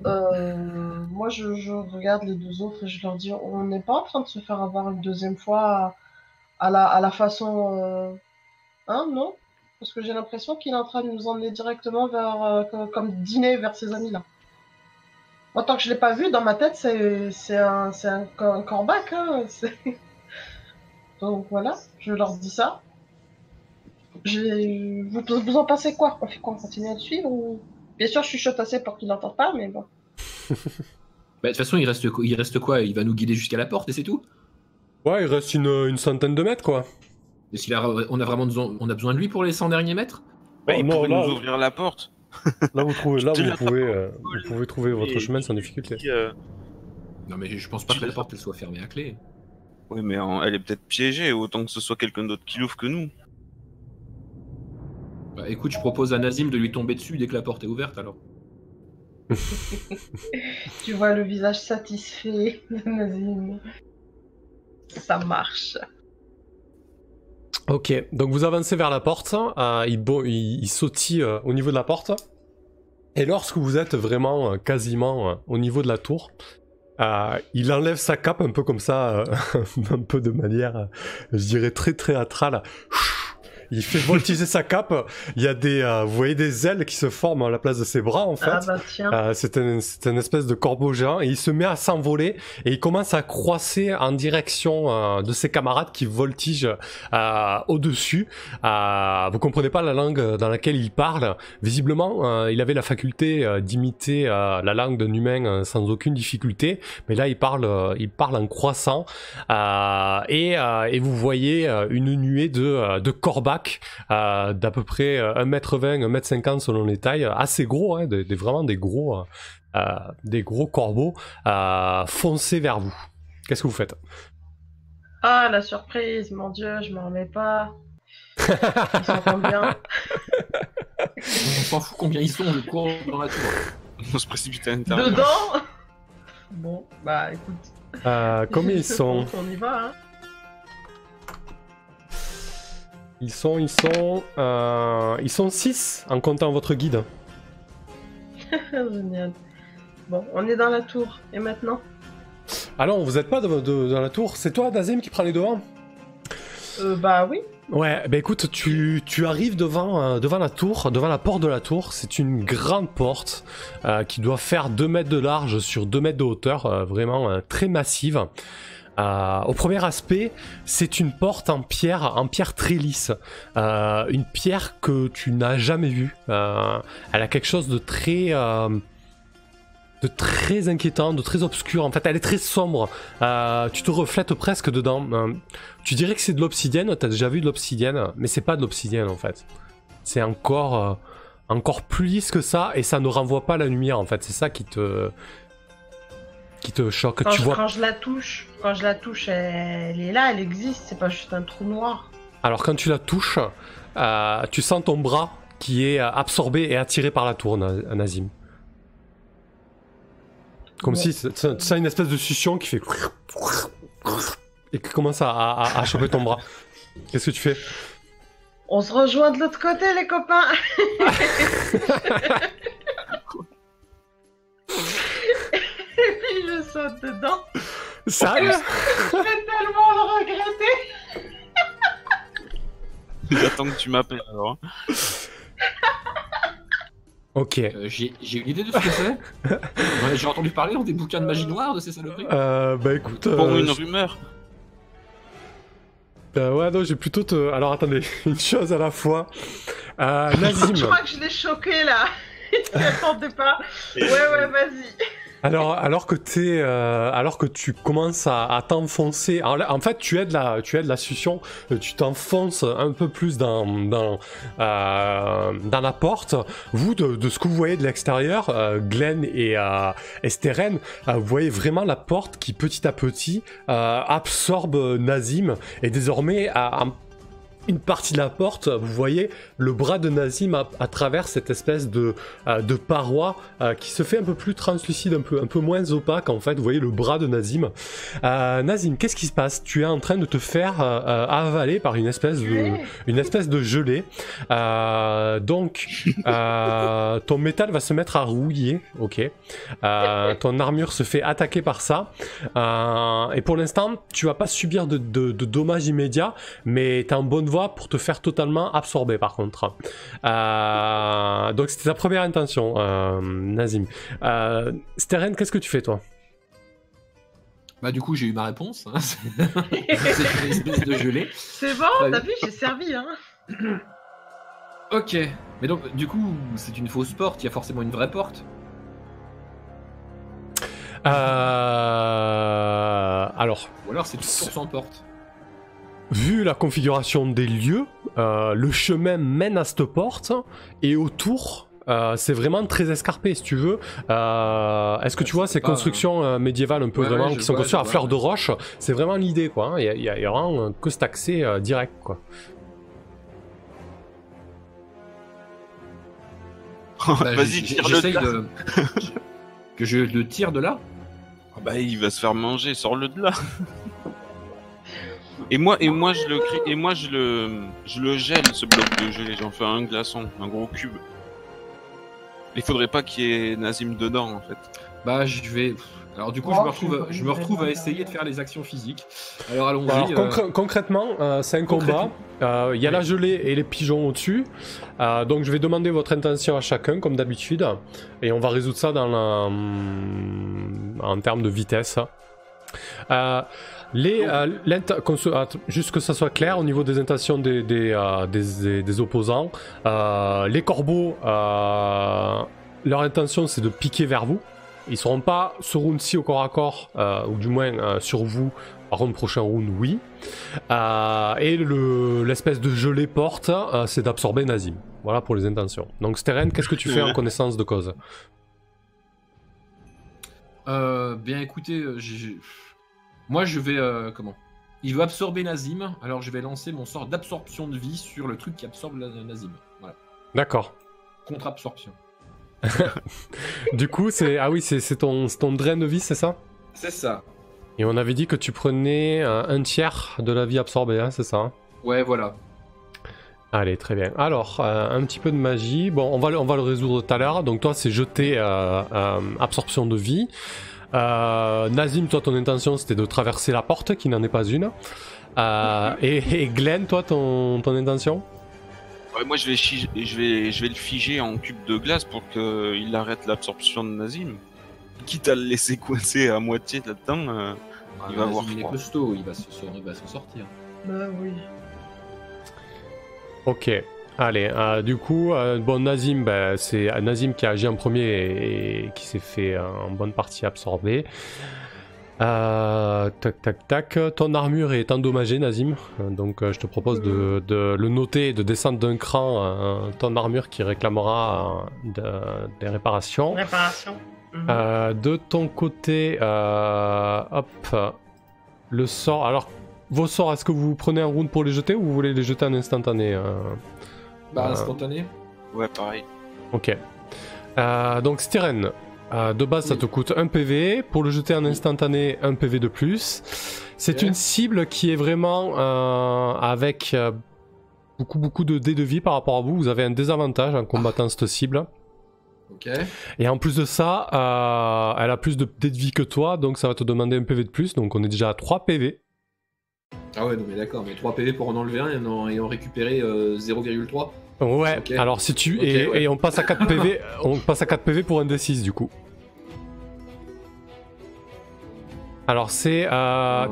Moi, je regarde les deux autres et je leur dis, on n'est pas en train de se faire avoir une deuxième fois à la façon... Hein, non? Parce que j'ai l'impression qu'il est en train de nous emmener directement vers, comme dîner vers ses amis, là. Moi, tant que je l'ai pas vu, dans ma tête, c'est un corbac, hein, Donc voilà, je leur dis ça. Vous en pensez quoi? On fait quoi? On continue à le suivre ou... Bien sûr, je chuchote assez pour qu'il n'entende pas, mais bon. De toute façon, il reste quoi? Il va nous guider jusqu'à la porte et c'est tout? Ouais, il reste une centaine de mètres, quoi. On a besoin de lui pour les 100 derniers mètres? Il pourrait nous ouvrir la porte. Là, vous pouvez trouver votre chemin sans difficulté. Non mais je pense pas que la porte elle soit fermée à clé. Oui, mais elle est peut-être piégée, autant que ce soit quelqu'un d'autre qui l'ouvre que nous. Bah écoute, je propose à Nazim de lui tomber dessus dès que la porte est ouverte alors. Tu vois le visage satisfait de Nazim. Ça marche. Ok, donc vous avancez vers la porte, il sautille au niveau de la porte, et lorsque vous êtes vraiment quasiment au niveau de la tour, il enlève sa cape un peu comme ça, un peu de manière, je dirais très théâtrale. Il fait voltiger sa cape, il y a vous voyez des ailes qui se forment à la place de ses bras en fait. Ah bah tiens. C'est une espèce de corbeau géant et il se met à s'envoler et il commence à croisser en direction de ses camarades qui voltigent au-dessus. Vous comprenez pas la langue dans laquelle il parle. Visiblement, il avait la faculté d'imiter la langue d'un humain sans aucune difficulté, mais là il parle en croissant et vous voyez une nuée de corbacs d'à peu près 1m20, 1m50 selon les tailles, assez gros, hein, vraiment des gros corbeaux foncés vers vous. Qu'est-ce que vous faites? Ah, la surprise, mon dieu, je m'en remets pas. Ils sont combien? On s'en fout combien ils sont, je cours dans la tour. On se précipite à l'intérieur. Dedans? Bon, bah écoute. Combien ils sont? On y va, hein. Ils sont 6 en comptant votre guide. Génial. Bon, on est dans la tour. Et maintenant? Alors, vous êtes pas dans la tour. C'est toi, Nazim, qui prend les devants? Bah oui. Ouais, bah écoute, tu arrives devant la tour, devant la porte de la tour. C'est une grande porte qui doit faire 2 mètres de large sur 2 mètres de hauteur, vraiment très massive. Au premier aspect, c'est une porte en pierre très lisse, une pierre que tu n'as jamais vue. Elle a quelque chose de très inquiétant, de très obscur. En fait, elle est très sombre. Tu te reflètes presque dedans. Tu dirais que c'est de l'obsidienne. T'as déjà vu de l'obsidienne, mais c'est pas de l'obsidienne en fait. C'est encore plus lisse que ça, et ça ne renvoie pas la lumière en fait. C'est ça qui te choque. Quand je la touche, elle est là, elle existe, c'est pas juste un trou noir. Alors quand tu la touches, tu sens ton bras qui est absorbé et attiré par la tour, Nazim. Comme si c'est une espèce de succion qui fait et qui commence à choper ton bras. Qu'est-ce que tu fais? On se rejoint de l'autre côté, les copains. Et puis je saute dedans. Ça Je vais tellement le regretter. J'attends que tu m'appelles alors. Ok. J'ai une idée de ce que c'est. Ouais, j'ai entendu parler dans des bouquins de magie noire de ces saloperies. Bah écoute. Pour une rumeur. Ouais, non, j'ai plutôt te. Alors attendez, une chose à la fois. Nazim. Je crois que je l'ai choqué là. Il ne attendait pas. Ouais, vas-y. Alors que tu commences à t'enfoncer. En fait, tu es de la succion. Tu t'enfonces un peu plus dans la porte. Vous, de ce que vous voyez de l'extérieur, Glenn et Steren, vous voyez vraiment la porte qui petit à petit absorbe Nazim, et désormais une partie de la porte, vous voyez le bras de Nazim à travers cette espèce de paroi qui se fait un peu plus translucide, un peu moins opaque en fait. Vous voyez le bras de Nazim. Nazim, qu'est-ce qui se passe? Tu es en train de te faire avaler par une espèce de gelée. Donc, ton métal va se mettre à rouiller. Ok. Ton armure se fait attaquer par ça. Et pour l'instant, tu vas pas subir de dommages immédiats, mais t'es en bonne voie pour te faire totalement absorber par contre. Donc c'était ta première intention, Nazim. Steren, qu'est-ce que tu fais toi? Bah du coup j'ai eu ma réponse. Hein. C'est une espèce de gelée. C'est bon, t'as vu, j'ai servi. Hein. Ok. Mais donc du coup c'est une fausse porte, il y a forcément une vraie porte. Alors. Ou alors c'est tout sans porte. Vu la configuration des lieux, le chemin mène à cette porte, et autour, c'est vraiment très escarpé, si tu veux. Est-ce que tu vois ces constructions médiévales un peu vraiment qui sont construites à fleur de roche? C'est vraiment l'idée, quoi. Il y a vraiment que cet accès direct, quoi. Vas-y, tire-le de là. Que je le tire de là? Ah bah, il va se faire manger, sors-le de là. Et moi je le gèle, ce bloc de gelée. J'en fais un glaçon, un gros cube. Il faudrait pas qu'il y ait Nazim dedans, en fait. Bah, je vais... Alors du coup, je me retrouve à essayer de faire les actions physiques. Alors allons-y. Alors concrètement, c'est un combat. Il y a la gelée et les pigeons au-dessus. Donc je vais demander votre intention à chacun, comme d'habitude. Et on va résoudre ça en termes de vitesse. Juste que ça soit clair au niveau des intentions des opposants, les corbeaux, leur intention c'est de piquer vers vous. Ils seront pas ce round-ci au corps à corps, ou du moins sur vous. Par contre, prochain round, oui. Et l'espèce de gelée porte, c'est d'absorber Nazim. Voilà pour les intentions. Donc Steren, qu'est-ce que tu fais en connaissance de cause? Bien écoutez, moi je vais... comment? Il veut absorber Nazim, alors je vais lancer mon sort d'absorption de vie sur le truc qui absorbe Nazim. Voilà. D'accord. Contre-absorption. Du coup, c'est ton drain de vie, c'est ça? C'est ça. Et on avait dit que tu prenais un tiers de la vie absorbée, hein, c'est ça? Hein? Ouais, voilà. Allez, très bien. Alors, un petit peu de magie. Bon, on va le résoudre tout à l'heure. Donc toi, c'est jeter absorption de vie. Nazim, toi, ton intention, c'était de traverser la porte, qui n'en est pas une. Et Glenn, toi, ton intention? Ouais, moi je vais le figer en cube de glace pour qu'il arrête l'absorption de Nazim. Quitte à le laisser coincer à moitié là-dedans, il va avoir Nazim, il est costaud, il va s'en sortir. Bah oui. Ok. Allez, du coup, bon, Nazim, c'est Nazim qui a agi en premier et qui s'est fait en bonne partie absorber. Tac. Ton armure est endommagée, Nazim. Donc, je te propose de le noter et de descendre d'un cran ton armure qui réclamera des réparations. De ton côté, hop, le sort. Alors, vos sorts, est-ce que vous prenez un round pour les jeter ou vous voulez les jeter en instantané? Instantané. Ouais, pareil. Ok. Donc, Styren. De base, ça te coûte 1 PV. Pour le jeter en instantané, 1 PV de plus. C'est une cible qui est vraiment avec beaucoup de dés de vie par rapport à vous. Vous avez un désavantage en combattant cette cible. Ok. Et en plus de ça, elle a plus de dés de vie que toi, donc ça va te demander un PV de plus. Donc on est déjà à 3 PV. Ah ouais, non mais d'accord, mais 3 PV pour en enlever un et en récupérer 0,3. Ouais, okay. Alors si tu... Okay, et on passe à 4 PV, on passe à 4 PV pour un D6 du coup. Alors c'est...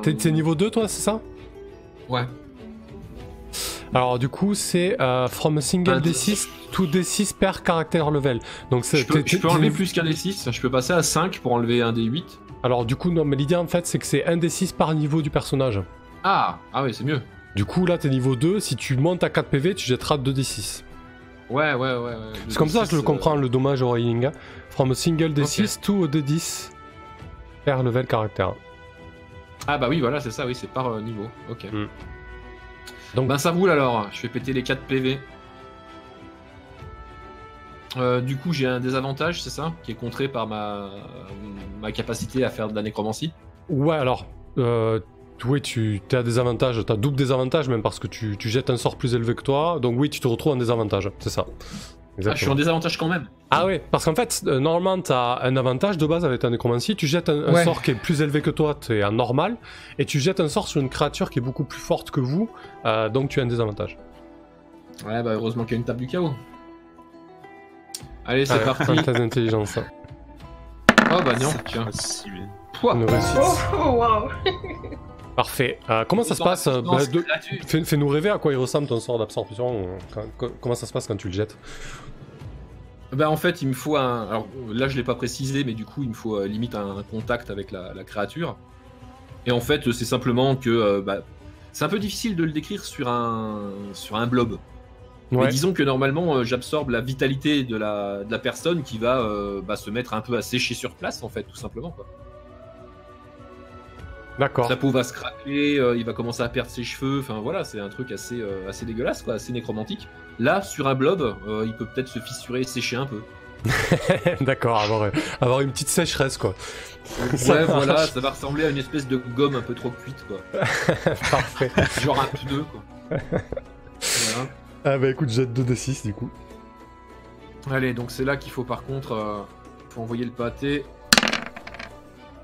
T'es niveau 2 toi, c'est ça? Ouais. Alors du coup c'est from a single D6 to D6 per character level. Donc je peux enlever plus qu'un D6, je peux passer à 5 pour enlever un D8. Alors du coup non, mais l'idée en fait c'est que c'est un D6 par niveau du personnage. Ah oui, c'est mieux. Du coup là t'es niveau 2, si tu montes à 4 PV tu jetteras 2 D6. Ouais. C'est comme ça que je le comprends, le dommage au healing. From a single D6 to a D10 per level character. Ah bah oui, voilà, c'est ça, oui, c'est par niveau. Ok. Donc, ben ça roule alors, je fais péter les 4 PV. Du coup, j'ai un désavantage, c'est ça? Qui est contré par ma capacité à faire de la nécromancie? Ouais, alors, oui, tu as des avantages, tu as double désavantage même parce que tu jettes un sort plus élevé que toi, donc oui, tu te retrouves en désavantage, c'est ça. Exactement. Ah, je suis en désavantage quand même. Ah ouais, parce qu'en fait, normalement, tu as un avantage de base avec ta nécromancie, tu jettes un sort qui est plus élevé que toi, tu es en normal, et tu jettes un sort sur une créature qui est beaucoup plus forte que vous, donc tu as un désavantage. Ouais, bah heureusement qu'il y a une table du chaos. Allez, c'est parti. Très intelligent ça. Oh bah non, tiens. Une réussite. Oh wow. Parfait. Comment ça se passe Fais-nous rêver à quoi il ressemble ton sort d'absorption. Comment ça se passe quand tu le jettes? Bah en fait il me faut un... Alors là je l'ai pas précisé mais du coup il me faut limite un contact avec la créature. Et en fait c'est simplement que c'est un peu difficile de le décrire sur un blob. Mais disons que normalement, j'absorbe la vitalité de la personne qui va se mettre un peu à sécher sur place, en fait, tout simplement, quoi. D'accord. Sa peau va se craquer, il va commencer à perdre ses cheveux, enfin voilà, c'est un truc assez dégueulasse, quoi, assez nécromantique. Là, sur un blob, il peut peut-être se fissurer et sécher un peu. D'accord, avoir une petite sécheresse, quoi. Ouais, voilà, ça va ressembler à une espèce de gomme un peu trop cuite, quoi. Parfait. Genre un pneu, quoi. Voilà. Ah bah écoute, jette 2d6 du coup. Allez, donc c'est là qu'il faut par contre faut envoyer le pâté.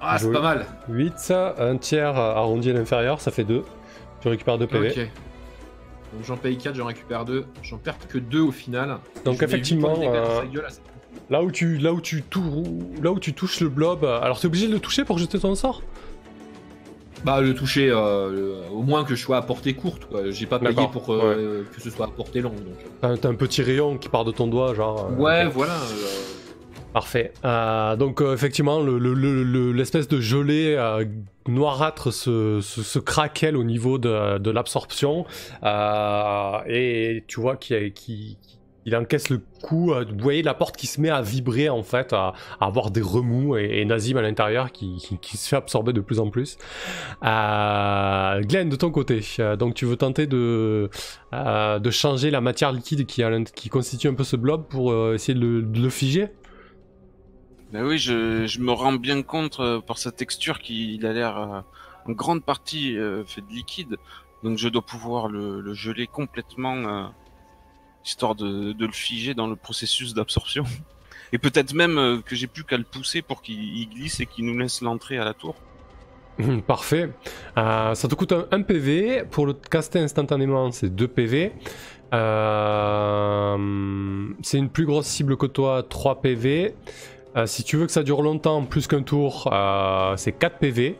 Ah, c'est Joli. pas mal. 8, un tiers arrondi à l'inférieur, ça fait 2. Tu récupères 2 PV. Ok. Donc j'en paye 4, j'en récupère 2. J'en perds que 2 au final. Donc Je mets effectivement, 8 points de dégâts dans sa gueule, là, c'est- là où tu touches le blob, alors t'es obligé de le toucher pour jeter ton sort? Bah le toucher, au moins que je sois à portée courte, quoi. J'ai pas payé D'accord, pour ouais. que ce soit à portée longue. Donc. T'as un petit rayon qui part de ton doigt, genre. Ouais, ok. voilà. Parfait. Donc effectivement, l'espèce de gelée noirâtre se craquelle au niveau de l'absorption. Et tu vois qu'il encaisse le coup. Vous voyez la porte qui se met à vibrer en fait, à avoir des remous et Nazim à l'intérieur qui se fait absorber de plus en plus. Glenn, de ton côté, donc tu veux tenter de changer la matière liquide qui constitue un peu ce blob pour essayer de le figer? Ben oui, je me rends bien compte par sa texture qu'il a l'air en grande partie fait de liquide, donc je dois pouvoir le geler complètement, histoire de le figer dans le processus d'absorption. Et peut-être même que j'ai plus qu'à le pousser pour qu'il glisse et qu'il nous laisse l'entrée à la tour. Parfait. Ça te coûte un PV. Pour le caster instantanément, c'est 2 PV. C'est une plus grosse cible que toi, 3 PV. Si tu veux que ça dure longtemps, plus qu'un tour, c'est 4 PV.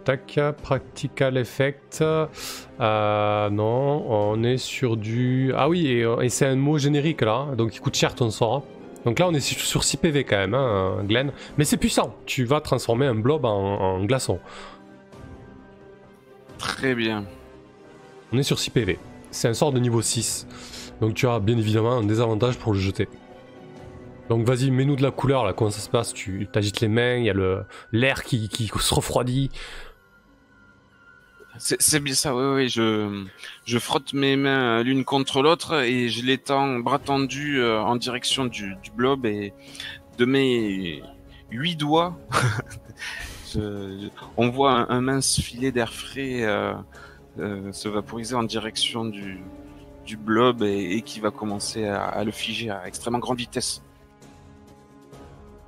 Tac, practical effect. Non, on est sur du... Ah oui, et c'est un mot générique là, donc il coûte cher ton sort. Donc là on est sur 6 PV quand même, hein, Glenn. Mais c'est puissant, tu vas transformer un blob en glaçon. Très bien. On est sur 6 PV. C'est un sort de niveau 6. Donc tu as bien évidemment un désavantage pour le jeter. Donc vas-y, mets-nous de la couleur là, comment ça se passe? Tu t'agites les mains, il y a l'air qui se refroidit. C'est bien ça, oui, je frotte mes mains l'une contre l'autre et je l'étends bras tendu en direction du blob et de mes 8 doigts, on voit un mince filet d'air frais se vaporiser en direction du blob et qui va commencer à le figer à extrêmement grande vitesse.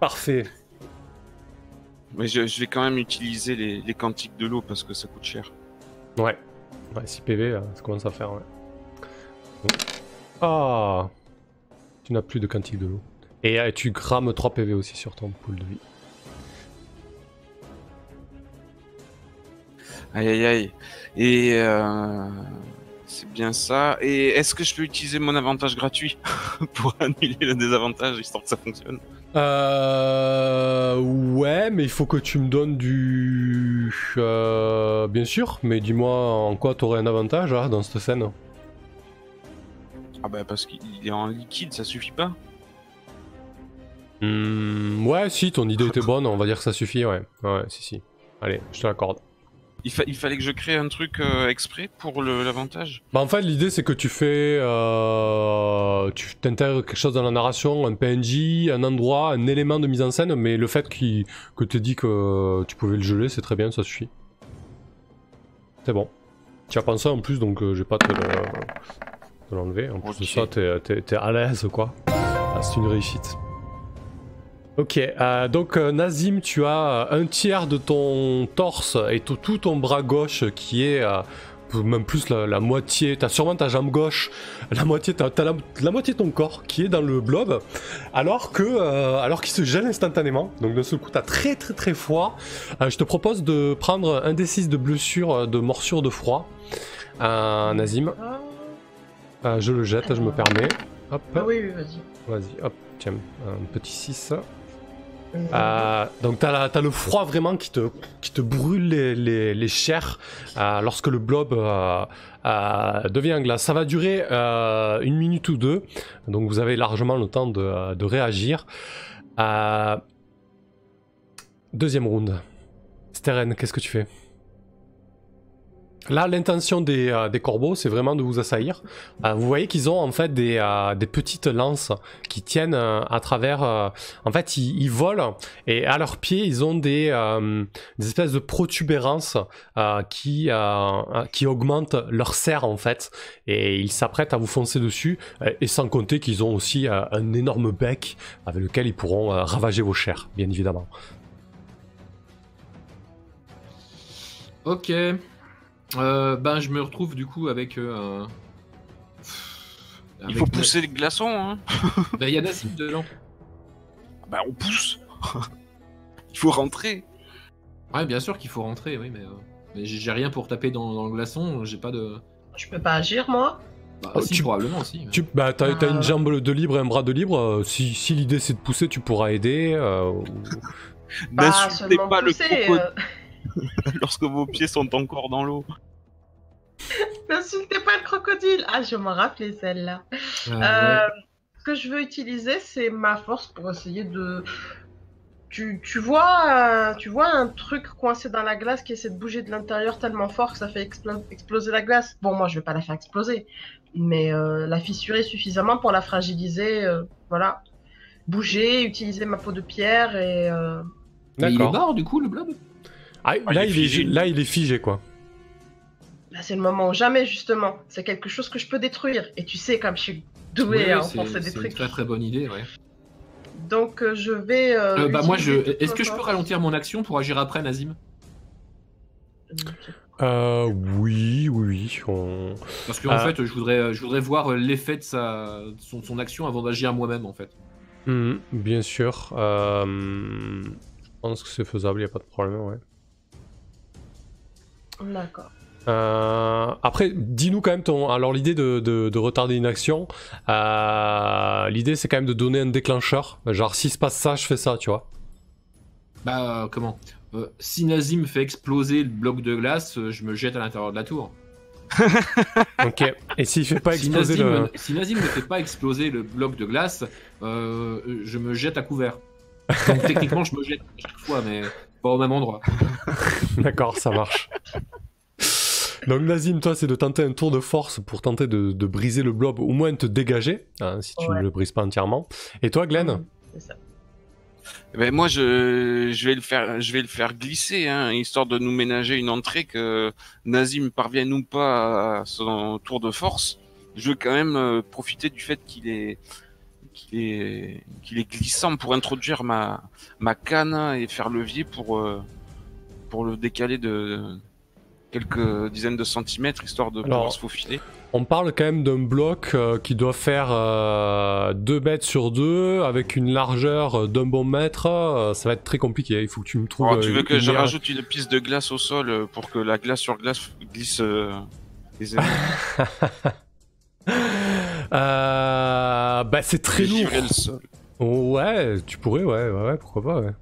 Parfait. Mais je vais quand même utiliser les cantiques de l'eau parce que ça coûte cher. Ouais, 6 PV, ça commence à faire, ouais. Ah, tu n'as plus de cantique de l'eau. Et tu crames 3 PV aussi sur ton pool de vie. Aïe aïe aïe. Et c'est bien ça. Et est-ce que je peux utiliser mon avantage gratuit pour annuler le désavantage histoire que ça fonctionne? Ouais, mais il faut que tu me donnes du... bien sûr, mais dis-moi en quoi t'aurais un avantage là, dans cette scène. Ah bah parce qu'il est en liquide, ça suffit pas? Ouais, si, ton idée était bonne, on va dire que ça suffit, ouais. Ouais, si. Allez, je te l'accorde. Il fallait que je crée un truc exprès pour l'avantage? Bah en fait l'idée c'est que tu fais... tu t'intègres quelque chose dans la narration, un PNJ, un endroit, un élément de mise en scène, mais le fait que tu dit que tu pouvais le geler, c'est très bien, ça suffit. C'est bon. Tu as pensé en plus, donc je vais pas te l'enlever. En plus de ça, t'es à l'aise quoi. Ah, c'est une réussite. Ok, donc Nazim, tu as un tiers de ton torse et tout ton bras gauche qui est même plus la moitié, t'as sûrement ta jambe gauche, la moitié, t'as la moitié de ton corps qui est dans le blob, alors qu'il se gèle instantanément. Donc d'un seul coup, t'as très froid. Je te propose de prendre un D6 de blessure, de morsure de froid, Nazim. Je le jette, je me permets. Hop. Ah oui, vas-y. Vas-y, hop, tiens, un petit 6. Donc t'as le froid vraiment qui te brûle les chairs lorsque le blob devient en glace. Ça va durer 1 minute ou 2, donc vous avez largement le temps de réagir. Deuxième round. Steren, qu'est-ce que tu fais? Là, l'intention des corbeaux, c'est vraiment de vous assaillir. Vous voyez qu'ils ont en fait des petites lances qui tiennent à travers... en fait, ils volent et à leurs pieds, ils ont des espèces de protubérances qui augmentent leur serre en fait. Et ils s'apprêtent à vous foncer dessus. Et sans compter qu'ils ont aussi un énorme bec avec lequel ils pourront ravager vos chairs, bien évidemment. Ok. Ben, je me retrouve du coup avec. Il faut pousser les glaçons, hein. Ben, il y a Nazim dedans. Bah, on pousse. Il faut rentrer. Ouais, bien sûr qu'il faut rentrer, oui, mais j'ai rien pour taper dans le glaçon, j'ai pas de. Je peux pas agir, moi? Bah, si, probablement, si. T'as une jambe de libre et un bras de libre. Si l'idée c'est de pousser, tu pourras aider. N'insultez pas pousser, le crocodile lorsque vos pieds sont encore dans l'eau. N'insultez pas le crocodile. Ah, je m'en rappelais celle-là. Ouais. Ce que je veux utiliser, c'est ma force pour essayer de... Tu vois un truc coincé dans la glace qui essaie de bouger de l'intérieur tellement fort que ça fait exploser la glace. Bon, moi, je vais pas la faire exploser, mais la fissurer suffisamment pour la fragiliser. Voilà. Bouger, utiliser ma peau de pierre et... Mais il est mort, du coup, le blob? Là, il est figé, quoi. Là, c'est le moment ou jamais, justement. C'est quelque chose que je peux détruire. Et tu sais, comme je suis douée à enfoncer des trucs. C'est une très très bonne idée, ouais. Donc, je vais... moi, est-ce que je peux ralentir mon action pour agir après, Nazim? Oui. Parce qu'en fait, je voudrais voir l'effet de son action avant d'agir moi-même, en fait. Bien sûr. Je pense que c'est faisable, il n'y a pas de problème, ouais. D'accord. Après, dis-nous quand même alors l'idée de retarder une action, l'idée c'est quand même de donner un déclencheur. Genre, s'il se passe ça, je fais ça, tu vois. Bah, comment si Nazim fait exploser le bloc de glace, je me jette à l'intérieur de la tour. Ok. Et s'il fait pas exploser si Nazim ne fait pas exploser le bloc de glace, je me jette à couvert. Donc techniquement, je me jette à chaque fois, mais pas au même endroit. D'accord, ça marche. Donc Nazim, toi, c'est de tenter un tour de force pour tenter de briser le blob, au moins te dégager, hein, si tu ne le brises pas entièrement. Et toi, Glenn? C'est ça. Ben moi, je vais le faire glisser, hein, histoire de nous ménager une entrée, que Nazim parvienne ou pas à son tour de force. Je veux quand même profiter du fait qu'il est glissant pour introduire ma canne et faire levier pour le décaler de quelques dizaines de centimètres, histoire de pouvoir se faufiler. On parle quand même d'un bloc qui doit faire 2 mètres sur 2 avec une largeur d'1 bon mètre. Ça va être très compliqué. Il faut que tu me trouves. Alors, tu veux que je rajoute une piste de glace au sol pour que la glace sur glace glisse les ennemis? Bah c'est très lourd. Le sol. Ouais, tu pourrais, ouais, pourquoi pas, ouais.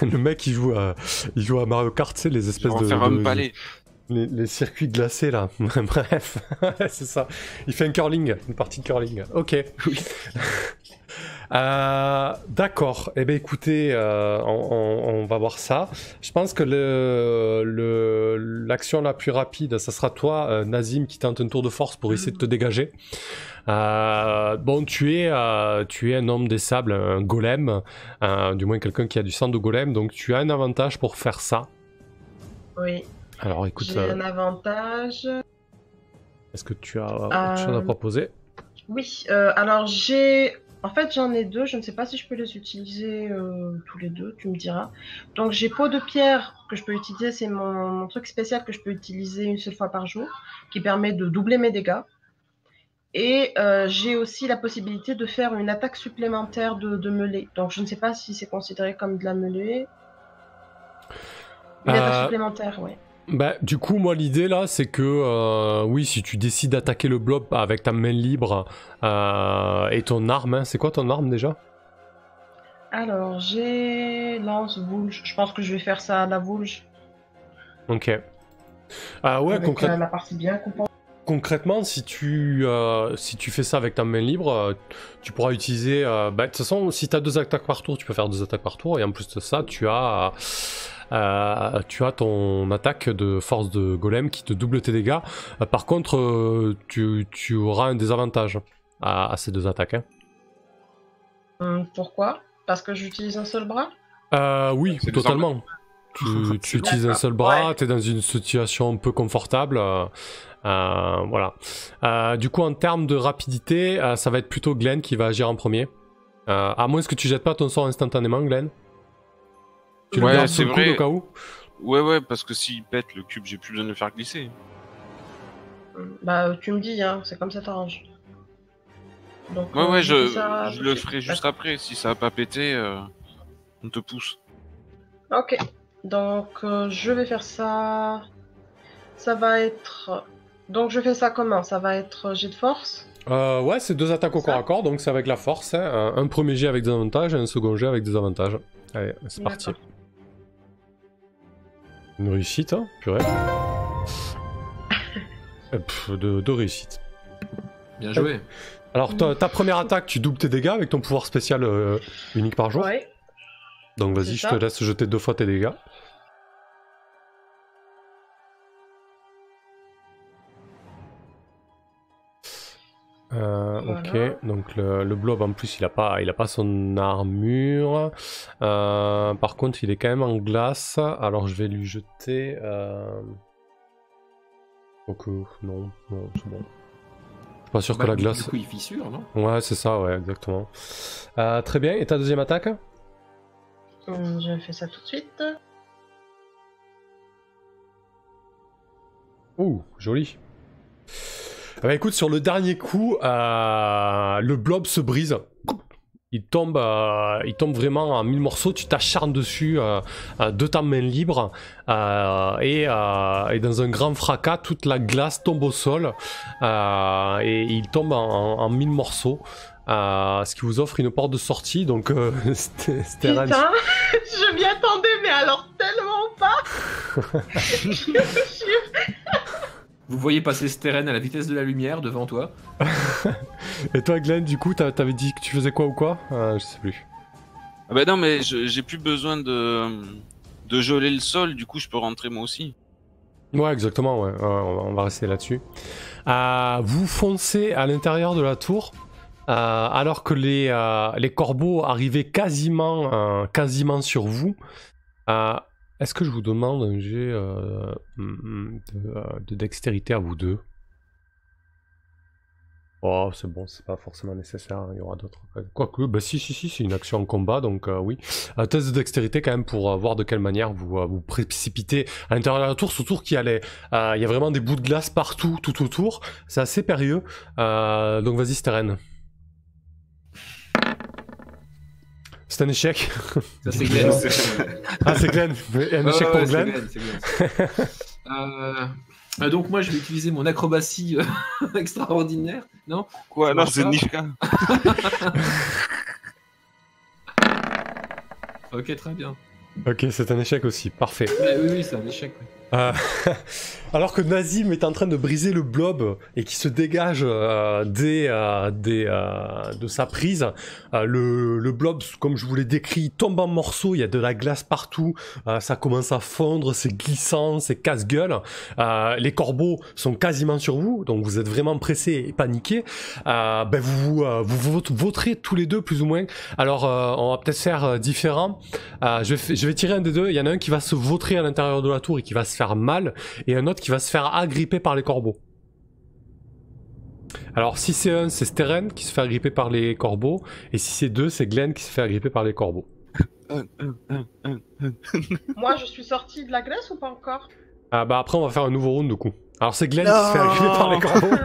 Le mec il joue à Mario Kart, tu sais, les espèces de... faire un palais. Les circuits glacés là, bref, c'est ça. Il fait une partie de curling. Ok. D'accord. Eh bien écoutez, on va voir ça. Je pense que l'action la plus rapide, ça sera toi, Nazim, qui tente un tour de force pour essayer de te dégager. Bon, tu es un homme des sables, un golem, du moins quelqu'un qui a du sang de golem, donc tu as un avantage pour faire ça. Oui. Alors écoute, j'ai un avantage. Est-ce que tu as autre chose à proposer? Oui, alors en fait j'en ai 2, je ne sais pas si je peux les utiliser tous les 2, tu me diras. Donc j'ai peau de pierre que je peux utiliser, c'est mon truc spécial que je peux utiliser une seule fois par jour, qui permet de doubler mes dégâts. Et j'ai aussi la possibilité de faire une attaque supplémentaire de mêlée. Donc je ne sais pas si c'est considéré comme de la mêlée. Une attaque supplémentaire, oui. Bah, du coup, moi, l'idée là, c'est que oui, si tu décides d'attaquer le blob avec ta main libre et ton arme, hein, c'est quoi ton arme déjà? Alors, j'ai lance Vulge. Je pense que je vais faire ça à la Vulge. Ok. Ah ouais, avec la partie bien coupante. Concrètement, si tu fais ça avec ta main libre, tu pourras utiliser... de toute façon, si tu as 2 attaques par tour, tu peux faire 2 attaques par tour. Et en plus de ça, tu as ton attaque de force de golem qui te double tes dégâts. Par contre, tu auras un désavantage à ces 2 attaques. Hein. Pourquoi? Parce que j'utilise un seul bras? Oui, totalement. Tu utilises un seul bras, tu es dans une situation un peu confortable. Voilà. Du coup, en termes de rapidité, ça va être plutôt Glenn qui va agir en premier. À moins que tu jettes pas ton sort instantanément, Glenn. Tu le gardes sous le coude au cas où? Ouais, parce que s'il pète le cube, j'ai plus besoin de le faire glisser. Bah, tu me dis, hein, c'est comme ça t'arrange. Donc, ouais, je le ferai juste après. Si ça a pas pété, on te pousse. Ok, donc je vais faire ça. Ça va être. Donc je fais ça comment? Ça va être jet de force? Ouais, c'est 2 attaques au corps à corps, donc c'est avec la force. Hein. Un premier jet avec des avantages et un second jet avec des avantages. Allez, c'est parti. Une réussite, hein, purée. De réussite. Bien joué. Alors, ta première attaque, tu doubles tes dégâts avec ton pouvoir spécial unique par jour. Ouais. Donc vas-y, je te laisse jeter 2 fois tes dégâts. Voilà. Ok, donc le blob en plus il a pas son armure. Par contre il est quand même en glace. Alors je vais lui jeter. Ok, non, c'est bon. Je suis pas sûr que la glace. Du coup il fissure, non? Ouais, c'est ça, ouais, exactement. Très bien, et ta deuxième attaque? Je fais ça tout de suite. Ouh, joli. Bah écoute, sur le dernier coup, le blob se brise. Il tombe vraiment en 1000 morceaux. Tu t'acharnes dessus de ta main libre et dans un grand fracas, toute la glace tombe au sol et il tombe en 1000 morceaux. Ce qui vous offre une porte de sortie. Donc, Putain, je m'y attendais, mais alors tellement pas. Vous voyez passer Steren à la vitesse de la lumière devant toi. Et toi, Glenn, du coup, t'avais dit que tu faisais quoi ou quoi? Je sais plus. Ah bah non, mais j'ai plus besoin de geler le sol, du coup je peux rentrer moi aussi. Ouais, exactement, ouais. On va rester là-dessus. Vous foncez à l'intérieur de la tour, alors que les corbeaux arrivaient quasiment sur vous. Est-ce que je vous demande un jet de dextérité à vous deux? Oh, c'est bon, c'est pas forcément nécessaire, il y aura d'autres. Quoique, bah si, c'est une action en combat, donc oui. Test de dextérité quand même pour voir de quelle manière vous précipitez à l'intérieur de la tour, surtout qu'il y a vraiment des bouts de glace partout, tout autour. C'est assez périlleux. Donc vas-y, Steren. C'est un échec. Ça c'est Glenn. Ah c'est Glenn. Un échec pour Glenn. C'est Glenn. Donc moi je vais utiliser mon acrobatie extraordinaire. Non? Quoi? Non, c'est Nishka. Ok, très bien. Ok, c'est un échec aussi. Parfait. Oui, c'est un échec. Oui. Alors que Nazim est en train de briser le blob et qui se dégage de sa prise, le blob, comme je vous l'ai décrit, tombe en morceaux, il y a de la glace partout, ça commence à fondre, c'est glissant, c'est casse-gueule. Les corbeaux sont quasiment sur vous, donc vous êtes vraiment pressés et paniqués. Vous voterez tous les deux plus ou moins. Alors on va peut-être faire différent. Je vais tirer un des deux, il y en a un qui va se vautrer à l'intérieur de la tour et qui va se faire mal, et un autre qui va se faire agripper par les corbeaux. Alors si c'est un, c'est Steren qui se fait agripper par les corbeaux, et si c'est deux, c'est Glenn qui se fait agripper par les corbeaux. Moi je suis sorti de la glace ou pas encore? Après on va faire un nouveau round du coup. Alors c'est Glenn qui se fait agripper par les corbeaux.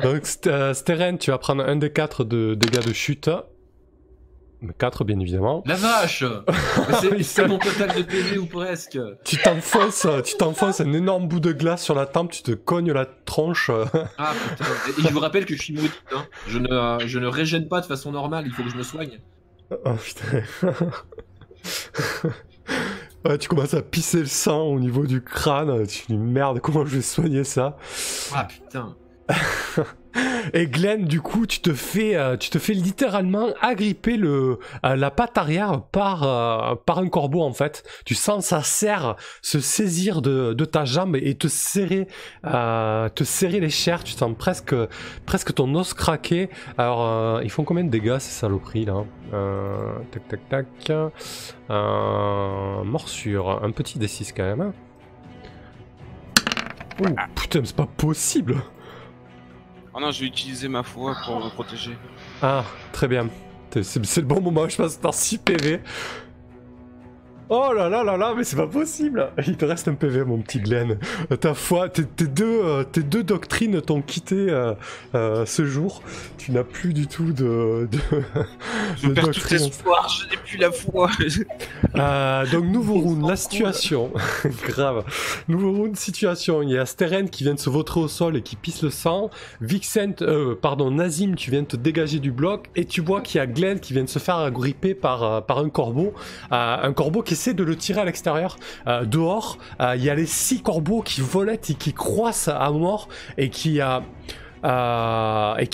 Donc Steren, tu vas prendre un des 4 de dégâts de chute. 4 bien évidemment. La vache. C'est mon total de PV ou presque. Tu t'enfonces un énorme bout de glace sur la tempe, tu te cognes la tronche. Ah putain. Et je vous rappelle que je suis maudit. Hein. Je ne régène pas de façon normale, il faut que je me soigne. Oh putain. Ouais, tu commences à pisser le sang au niveau du crâne. Tu te dis merde, comment je vais soigner ça? Ah putain. Et Glenn, du coup, tu te fais littéralement agripper la patte arrière par un corbeau en fait. Tu sens sa serre se saisir de ta jambe et te serrer les chairs. Tu sens presque ton os craquer. Alors, ils font combien de dégâts ces saloperies là? Tac tac tac. Morsure, un petit D6 quand même. Oh putain, mais c'est pas possible. Oh non, je vais utiliser ma foi pour me protéger. Ah, très bien. C'est le bon moment, je passe par 6 PV. Oh là là là là, mais c'est pas possible. Il te reste un PV, mon petit Glenn. Ta foi, tes deux doctrines t'ont quitté ce jour. Tu n'as plus du tout de Je perds tout espoir, je n'ai plus la foi. Donc nouveau round, la situation. Grave. Nouveau round, situation. Il y a Steren qui vient de se vautrer au sol et qui pisse le sang. Nazim, tu viens de te dégager du bloc. Et tu vois qu'il y a Glenn qui vient de se faire agripper par un corbeau. Un corbeau qui essaie de le tirer à l'extérieur. Dehors, il y a les 6 corbeaux qui volettent et qui croissent à mort et qui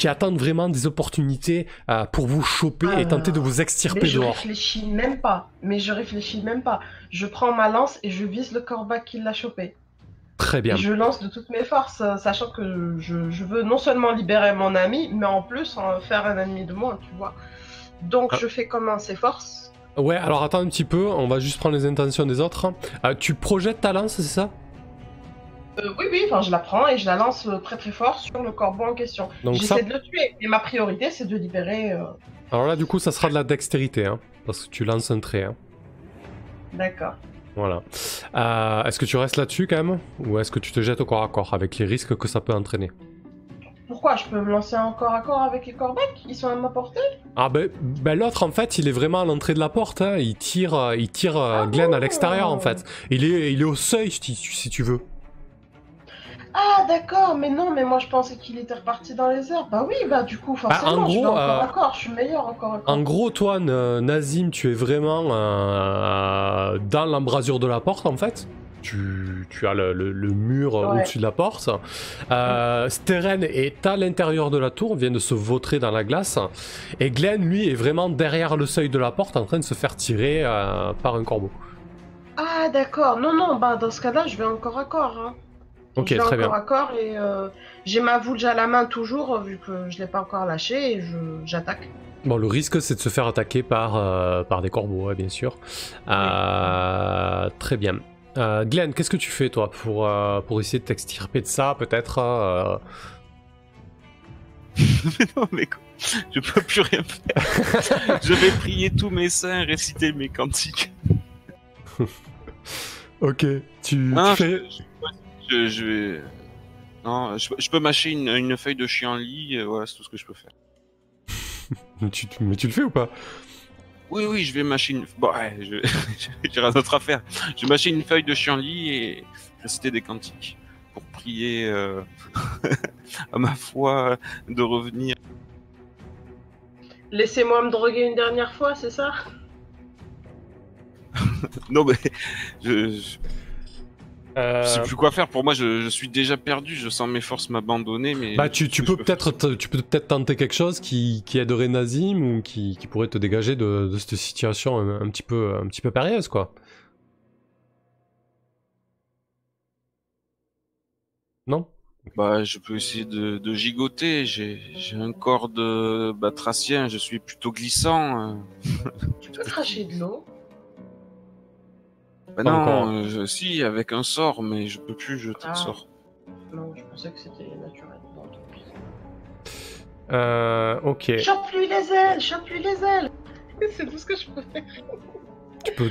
attendent vraiment des opportunités pour vous choper et tenter de vous extirper dehors. Mais je réfléchis même pas. Je prends ma lance et je vise le corbac qui l'a chopé. Très bien. Et je lance de toutes mes forces, sachant que je veux non seulement libérer mon ami, mais en plus en faire un ennemi de moins, tu vois. Donc je fais comment ses forces? Ouais, alors attends un petit peu, on va juste prendre les intentions des autres. Tu projettes ta lance, c'est ça? Oui, enfin je la prends et je la lance très très fort sur le corbeau en question. J'essaie de le tuer, et ma priorité c'est de libérer... Alors là du coup ça sera de la dextérité, hein, parce que tu lances un trait. Hein. D'accord. Voilà. Est-ce que tu restes là-dessus quand même? Ou est-ce que tu te jettes au corps à corps avec les risques que ça peut entraîner? Pourquoi? Je peux me lancer en corps à corps avec les corbecs? Ils sont à ma portée? Ah ben l'autre en fait il est vraiment à l'entrée de la porte, hein. Il tire Glenn à l'extérieur en fait. Il est au seuil si tu veux. Ah d'accord, mais non, mais moi je pensais qu'il était reparti dans les airs. Bah oui, bah du coup forcément en gros, je vais en corps à corps, je suis meilleur en corps à corps. En gros toi Nazim tu es vraiment dans l'embrasure de la porte en fait. Tu as le mur au-dessus de la porte. Steren est à l'intérieur de la tour, vient de se vautrer dans la glace. Et Glenn, lui, est vraiment derrière le seuil de la porte en train de se faire tirer par un corbeau. Ah d'accord, non, bah dans ce cas-là, je vais en corps à corps. Hein. Ok, je vais très en bien. corps à corps et j'ai ma Vulja à la main toujours, vu que je l'ai pas encore lâché et j'attaque. Bon, le risque, c'est de se faire attaquer par des corbeaux, ouais, bien sûr. Très bien. Glenn, qu'est-ce que tu fais toi pour essayer de t'extirper de ça peut-être Mais non, mais quoi, je peux plus rien faire. Je vais prier tous mes saints, réciter mes cantiques. Ok, tu fais... Je vais... Non, je peux mâcher une feuille de chienlit, voilà, c'est tout ce que je peux faire. mais tu le fais ou pas? Oui, je vais mâcher une... Bon, ouais, j'ai rien d'autre à faire. Je vais mâcher une feuille de chienlit et réciter des cantiques pour prier à ma foi de revenir. Laissez-moi me droguer une dernière fois, c'est ça? Non, mais je sais plus quoi faire. Pour moi, je suis déjà perdu. Je sens mes forces m'abandonner. Mais bah, tu peux peut-être tenter quelque chose qui aiderait Nazim ou qui pourrait te dégager de cette situation un petit peu périlleuse, quoi. Non? Bah, je peux essayer de gigoter. J'ai un corps de batracien. Je suis plutôt glissant. Tu peux cracher de l'eau? Bah non, si, avec un sort, mais je peux plus jeter de sort. Non, je pensais que c'était naturel. Bon, ok. Chope-lui les ailes C'est tout ce que je peux faire.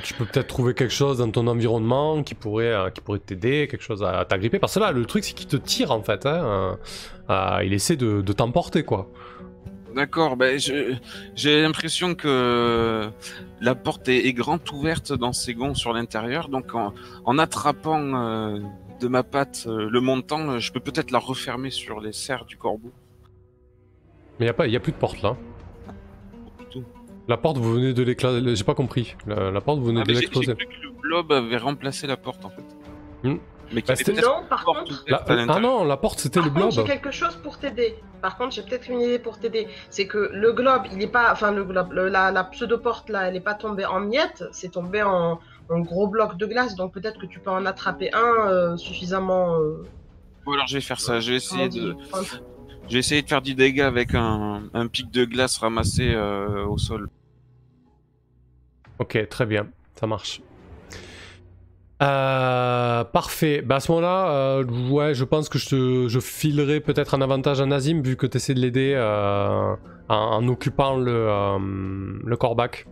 Tu peux peut-être trouver quelque chose dans ton environnement qui pourrait t'aider, quelque chose à t'agripper. Parce que là, le truc, c'est qu'il te tire, en fait. Hein. Il essaie de t'emporter, quoi. D'accord, bah, j'ai l'impression que la porte est grande ouverte dans ses gonds sur l'intérieur, donc en attrapant de ma patte le montant, je peux peut-être la refermer sur les serres du corbeau. Mais y a plus de porte là. La porte, vous venez de l'éclater. J'ai pas compris. La porte, vous venez de J'ai l'exploser. cru que le blob avait remplacé la porte en fait. Hmm. Mais Bah, qu'il était Non, par porte contre... ouverte à Ah l'intérieur. non, la porte, c'était le Par contre, blob. j'ai quelque chose pour t'aider. Par contre, j'ai peut-être une idée pour t'aider. C'est que le globe, il est pas... Enfin, le globe, la pseudo-porte, là, elle est pas tombée en miettes. C'est tombé en gros bloc de glace. Donc peut-être que tu peux en attraper un suffisamment... Bon, alors je vais faire ça. Je vais comment essayer de... dire, J'ai essayé de faire du dégât avec un pic de glace ramassé au sol. Ok, très bien, ça marche. Parfait. Bah à ce moment-là, ouais, je pense que je filerai peut-être un avantage à Nazim vu que tu essaies de l'aider en occupant le corbac.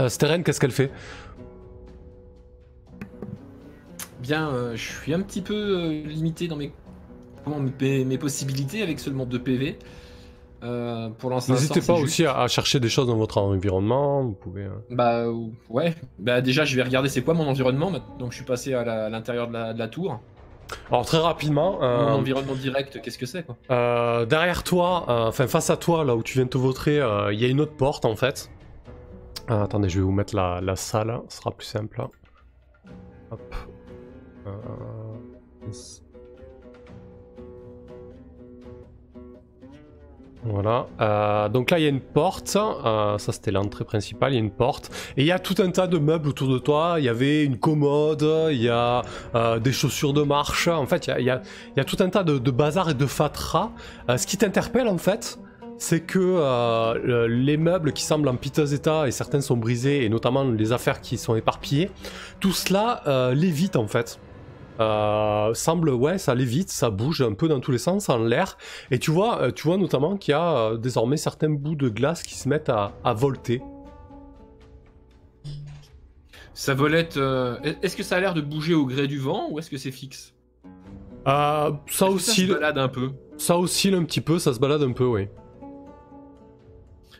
Steren, qu'est-ce qu'elle fait? Bien, je suis un petit peu limité dans mes possibilités avec seulement 2 PV. Pour lancer un N'hésitez sort, pas c'est aussi à chercher des choses dans votre environnement. Vous pouvez. Bah ouais, bah déjà je vais regarder c'est quoi mon environnement, donc je suis passé à l'intérieur de la tour. Alors très rapidement. Mon environnement direct, qu'est-ce que c'est quoi? Derrière toi, enfin face à toi, là où tu viens de te vautrer, il y a une autre porte en fait. Attendez, je vais vous mettre la salle, ce sera plus simple. Hop. Voilà. Donc là, il y a une porte. Ça, c'était l'entrée principale. Il y a une porte. Et il y a tout un tas de meubles autour de toi. Il y avait une commode. Il y a des chaussures de marche. En fait, il y a tout un tas de bazar et de fatras. Ce qui t'interpelle, en fait, c'est que les meubles qui semblent en piteux état, et certains sont brisés, et notamment les affaires qui sont éparpillées, tout cela lévite, en fait. Semble, ouais, ça lévite, ça bouge un peu dans tous les sens en l'air, et tu vois notamment qu'il y a désormais certains bouts de glace qui se mettent à volter. Ça volette. Est-ce que ça a l'air de bouger au gré du vent ou est-ce que c'est fixe? Ça Ça oscille, se balade un peu. ça oscille un petit peu, ça se balade un peu, oui.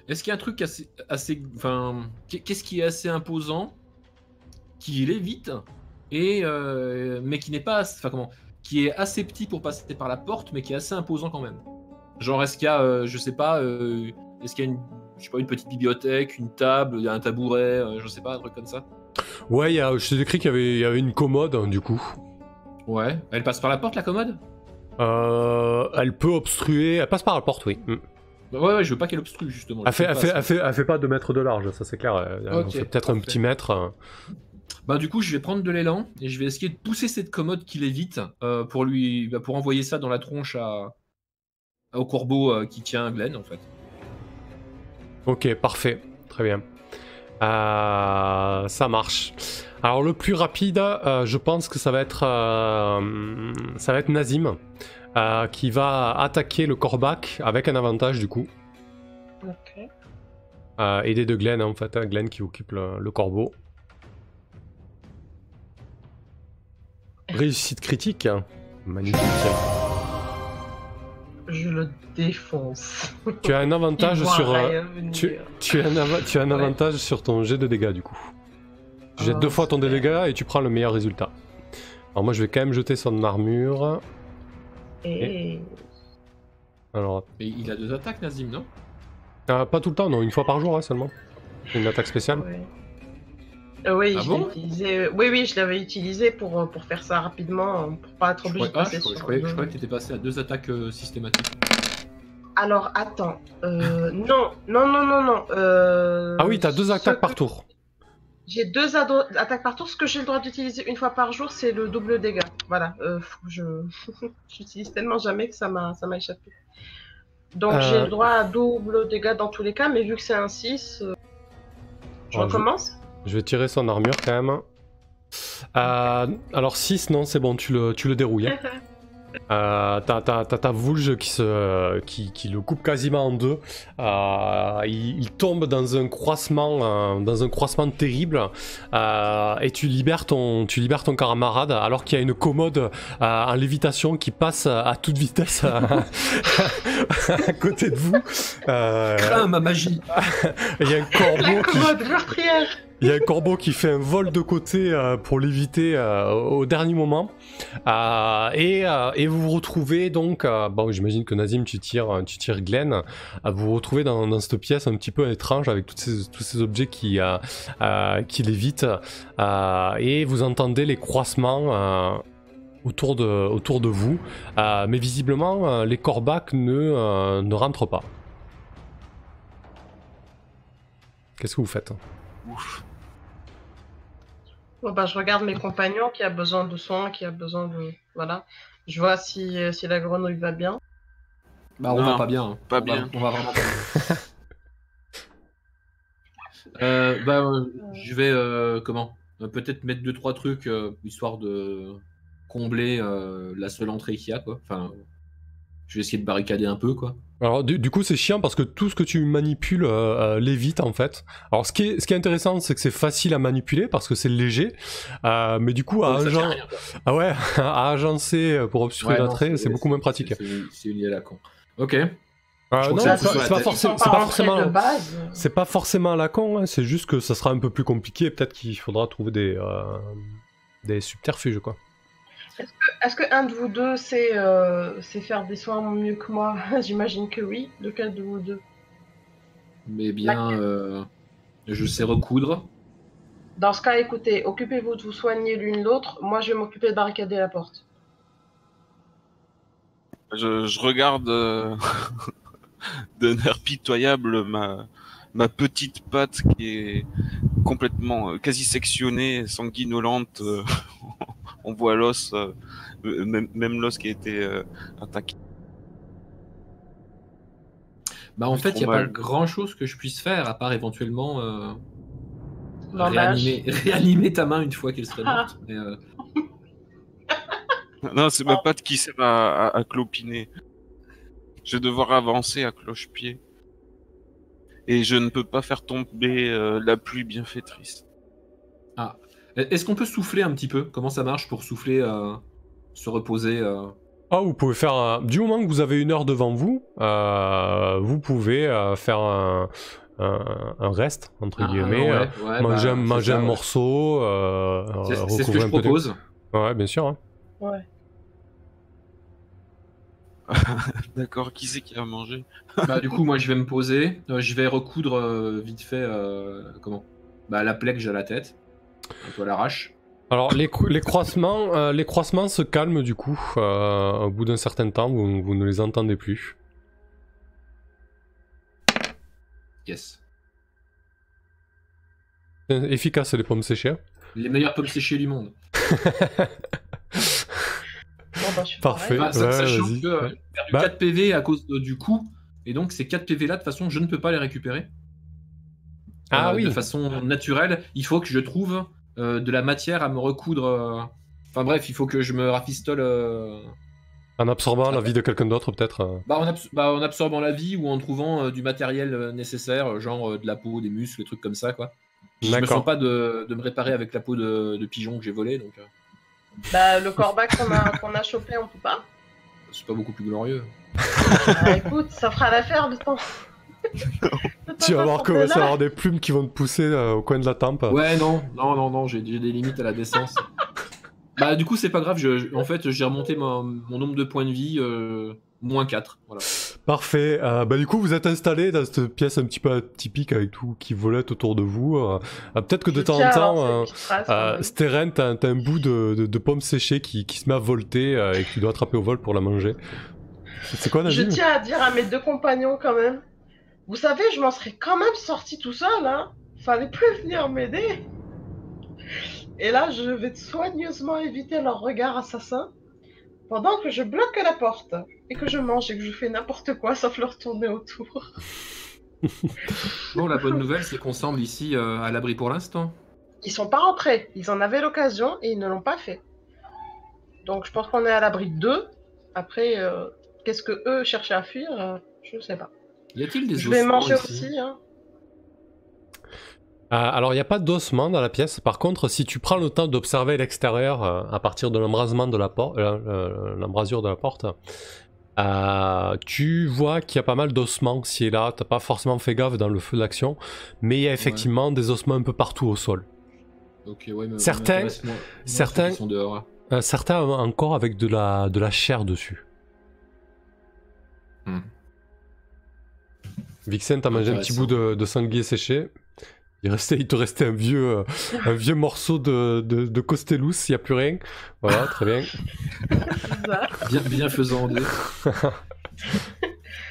Est-ce qu'il y a un truc enfin, qu'est-ce qui est assez imposant, qui lévite et mais qui n'est pas, enfin comment, qui est assez petit pour passer par la porte, mais qui est assez imposant quand même. Genre est-ce qu'il y a, je sais pas, est-ce qu'il y a une petite bibliothèque, une table, un tabouret, je sais pas, un truc comme ça. Ouais, je t'ai écrit qu'il y avait une commode, hein, du coup. Ouais. Elle passe par la porte, la commode? Elle peut obstruer, elle passe par la porte, oui. Ouais, je veux pas qu'elle obstrue justement. Elle fait pas 2 mètres de large, ça c'est clair. Elle fait peut-être un petit mètre. Bah du coup, je vais prendre de l'élan et je vais essayer de pousser cette commode qui l'évite pour envoyer ça dans la tronche au corbeau qui tient Glenn en fait. Ok, parfait, très bien. Ça marche. Alors le plus rapide, je pense que ça va être Nazim qui va attaquer le corbac avec un avantage du coup. Ok. Aidé de Glenn en fait, hein, Glenn qui occupe le corbeau. Réussite critique. Magnifique. Je le défonce. Tu as un avantage Il voit sur rien venir. tu as un avantage sur ton jet de dégâts du coup. Tu jettes 2 fois ton super. dégâts et tu prends le meilleur résultat. Alors moi je vais quand même jeter son armure. Et... Alors Et il a 2 attaques, Nazim, non? pas tout le temps, non, une fois par jour hein, seulement. Une attaque spéciale. Ouais. Oui, Ah je bon l'ai utilisé. Oui, je l'avais utilisé pour faire ça rapidement, pour pas être obligé de passer sur. Je croyais que t'étais passé à 2 attaques systématiques. Alors attends, non. Ah oui, t'as 2 attaques par tour. J'ai 2 attaques par tour. Ce que j'ai le droit d'utiliser une fois par jour, c'est le double dégâts. Voilà, j'utilise tellement jamais que ça m'a échappé. Donc j'ai le droit à double dégâts dans tous les cas, mais vu que c'est un 6, je recommence. Je vais tirer son armure quand même. Alors 6, non, c'est bon, tu le dérouilles. T'as ta Vulge qui le coupe quasiment en 2. Il tombe dans un croissement terrible et tu libères ton camarade alors qu'il y a une commode en lévitation qui passe à toute vitesse à côté de vous. Crains ma magie. Il y a un corbeau La commode meurtrière. il y a un corbeau qui fait un vol de côté pour l'éviter au dernier moment. Et vous vous retrouvez donc, bon j'imagine que Nazim tu tires Glenn, vous vous retrouvez dans cette pièce un petit peu étrange avec tous ces objets qui l'évitent, et vous entendez les croissements autour de vous, mais visiblement les corbacs ne rentrent pas. Qu'est-ce que vous faites? Ouf. Bon, bah, je regarde mes compagnons qui a besoin de soins, qui a besoin de... Voilà. Je vois si la grenouille va bien. Bah on Non, va pas bien. Hein. pas On bien. on va vraiment pas bien. Je vais peut-être mettre 2-3 trucs histoire de combler la seule entrée qu'il y a quoi. Enfin, je vais essayer de barricader un peu quoi. Alors du coup c'est chiant parce que tout ce que tu manipules l'évite en fait. Alors ce qui est intéressant c'est que c'est facile à manipuler parce que c'est léger, mais du coup Donc, ça fait rien, quoi. à agencer pour obstruer l'entrée c'est beaucoup moins pratique. C'est une idée à la con. Ok. Non, que c'est pas forcément à la con, hein, c'est juste que ça sera un peu plus compliqué et peut-être qu'il faudra trouver des subterfuges quoi. Est-ce que un de vous deux sait faire des soins mieux que moi? J'imagine que oui. Lequel de vous deux? Mais bien, je sais recoudre. Dans ce cas, écoutez, occupez-vous de vous soigner l'une l'autre. Moi, je vais m'occuper de barricader la porte. Je regarde d'un air pitoyable ma petite patte qui est complètement quasi sectionnée, sanguinolente. On voit l'os, même l'os qui a été attaqué. Bah en fait, il n'y a mal. pas grand chose que je puisse faire à part éventuellement Bandage. réanimer ta main une fois qu'elle serait morte. Mais, Non, c'est ma patte qui sert à clopiner. Je vais devoir avancer à cloche-pied. Et je ne peux pas faire tomber la pluie bienfaitrice. Ah. Est-ce qu'on peut souffler un petit peu? Comment ça marche pour souffler, se reposer Ah, vous pouvez faire du moment que vous avez 1 heure devant vous, vous pouvez faire un reste entre guillemets, manger un morceau, c'est ce que je propose. Ouais, bien sûr. Hein. Ouais. D'accord, qui c'est qui a mangé? Bah du coup, moi je vais me poser, je vais recoudre vite fait la plaie que j'ai à la tête, un peu à l'arrache. Alors les croisements se calment du coup, au bout d'un certain temps, vous ne les entendez plus. Yes. Efficace les pommes séchées. Les meilleures pommes séchées du monde. Bon, bah, je suis Parfait. pareil. Sachant vas-y. que j'ai perdu 4 PV à cause du coup, et donc ces 4 PV là, de toute façon, je ne peux pas les récupérer. Oui. De façon naturelle, il faut que je trouve de la matière à me recoudre. Enfin bref, il faut que je me rafistole. En absorbant la vie de quelqu'un d'autre peut-être. En absorbant la vie ou en trouvant du matériel nécessaire, genre de la peau, des muscles, des trucs comme ça, quoi. Je me sens pas de me réparer avec la peau de pigeon que j'ai volé, donc. Bah, le corbac qu'on a chopé, on peut pas. C'est pas beaucoup plus glorieux. Bah, écoute, ça fera l'affaire de temps. Tu vas voir comment ça va avoir des plumes qui vont te pousser au coin de la tempe. Ouais, non, j'ai des limites à la décence. Bah, du coup, c'est pas grave, en fait, j'ai remonté mon nombre de points de vie, -4. Voilà. Parfait. Du coup, vous êtes installé dans cette pièce un petit peu atypique avec tout qui volette autour de vous. Peut-être que de temps en temps, Steren, t'as un bout de pomme séchée qui se met à volter et que tu dois attraper au vol pour la manger. C'est quoi, Nazim? Je tiens à dire à mes 2 compagnons quand même. Vous savez, je m'en serais quand même sorti tout seul, hein. Fallait plus venir m'aider. Et là, je vais soigneusement éviter leur regard assassin pendant que je bloque la porte et que je mange et que je fais n'importe quoi sauf leur tourner autour. Bon, la bonne nouvelle, c'est qu'on semble ici à l'abri pour l'instant. Ils sont pas rentrés, ils en avaient l'occasion et ils ne l'ont pas fait. Donc je pense qu'on est à l'abri d'eux. Après, qu'est-ce que eux cherchaient à fuir, je ne sais pas. Y a-t-il des Je vais manger ici aussi, hein. Alors, il n'y a pas d'ossements dans la pièce. Par contre, si tu prends le temps d'observer l'extérieur à partir de l'embrasement de la porte, l'embrasure de la porte, Tu vois qu'il y a pas mal d'ossements ci et là, t'as pas forcément fait gaffe dans le feu d'action, mais il y a effectivement des ossements un peu partout au sol. Ok, ouais, mais Certains- certains- qui sont dehors. Certains encore avec de la chair dessus. Vixen, t'as mangé un petit bout de sanglier séché. Il te restait un vieux morceau de Costellus, il n'y a plus rien. Voilà, très bien. Bizarre. Bien faisant deux.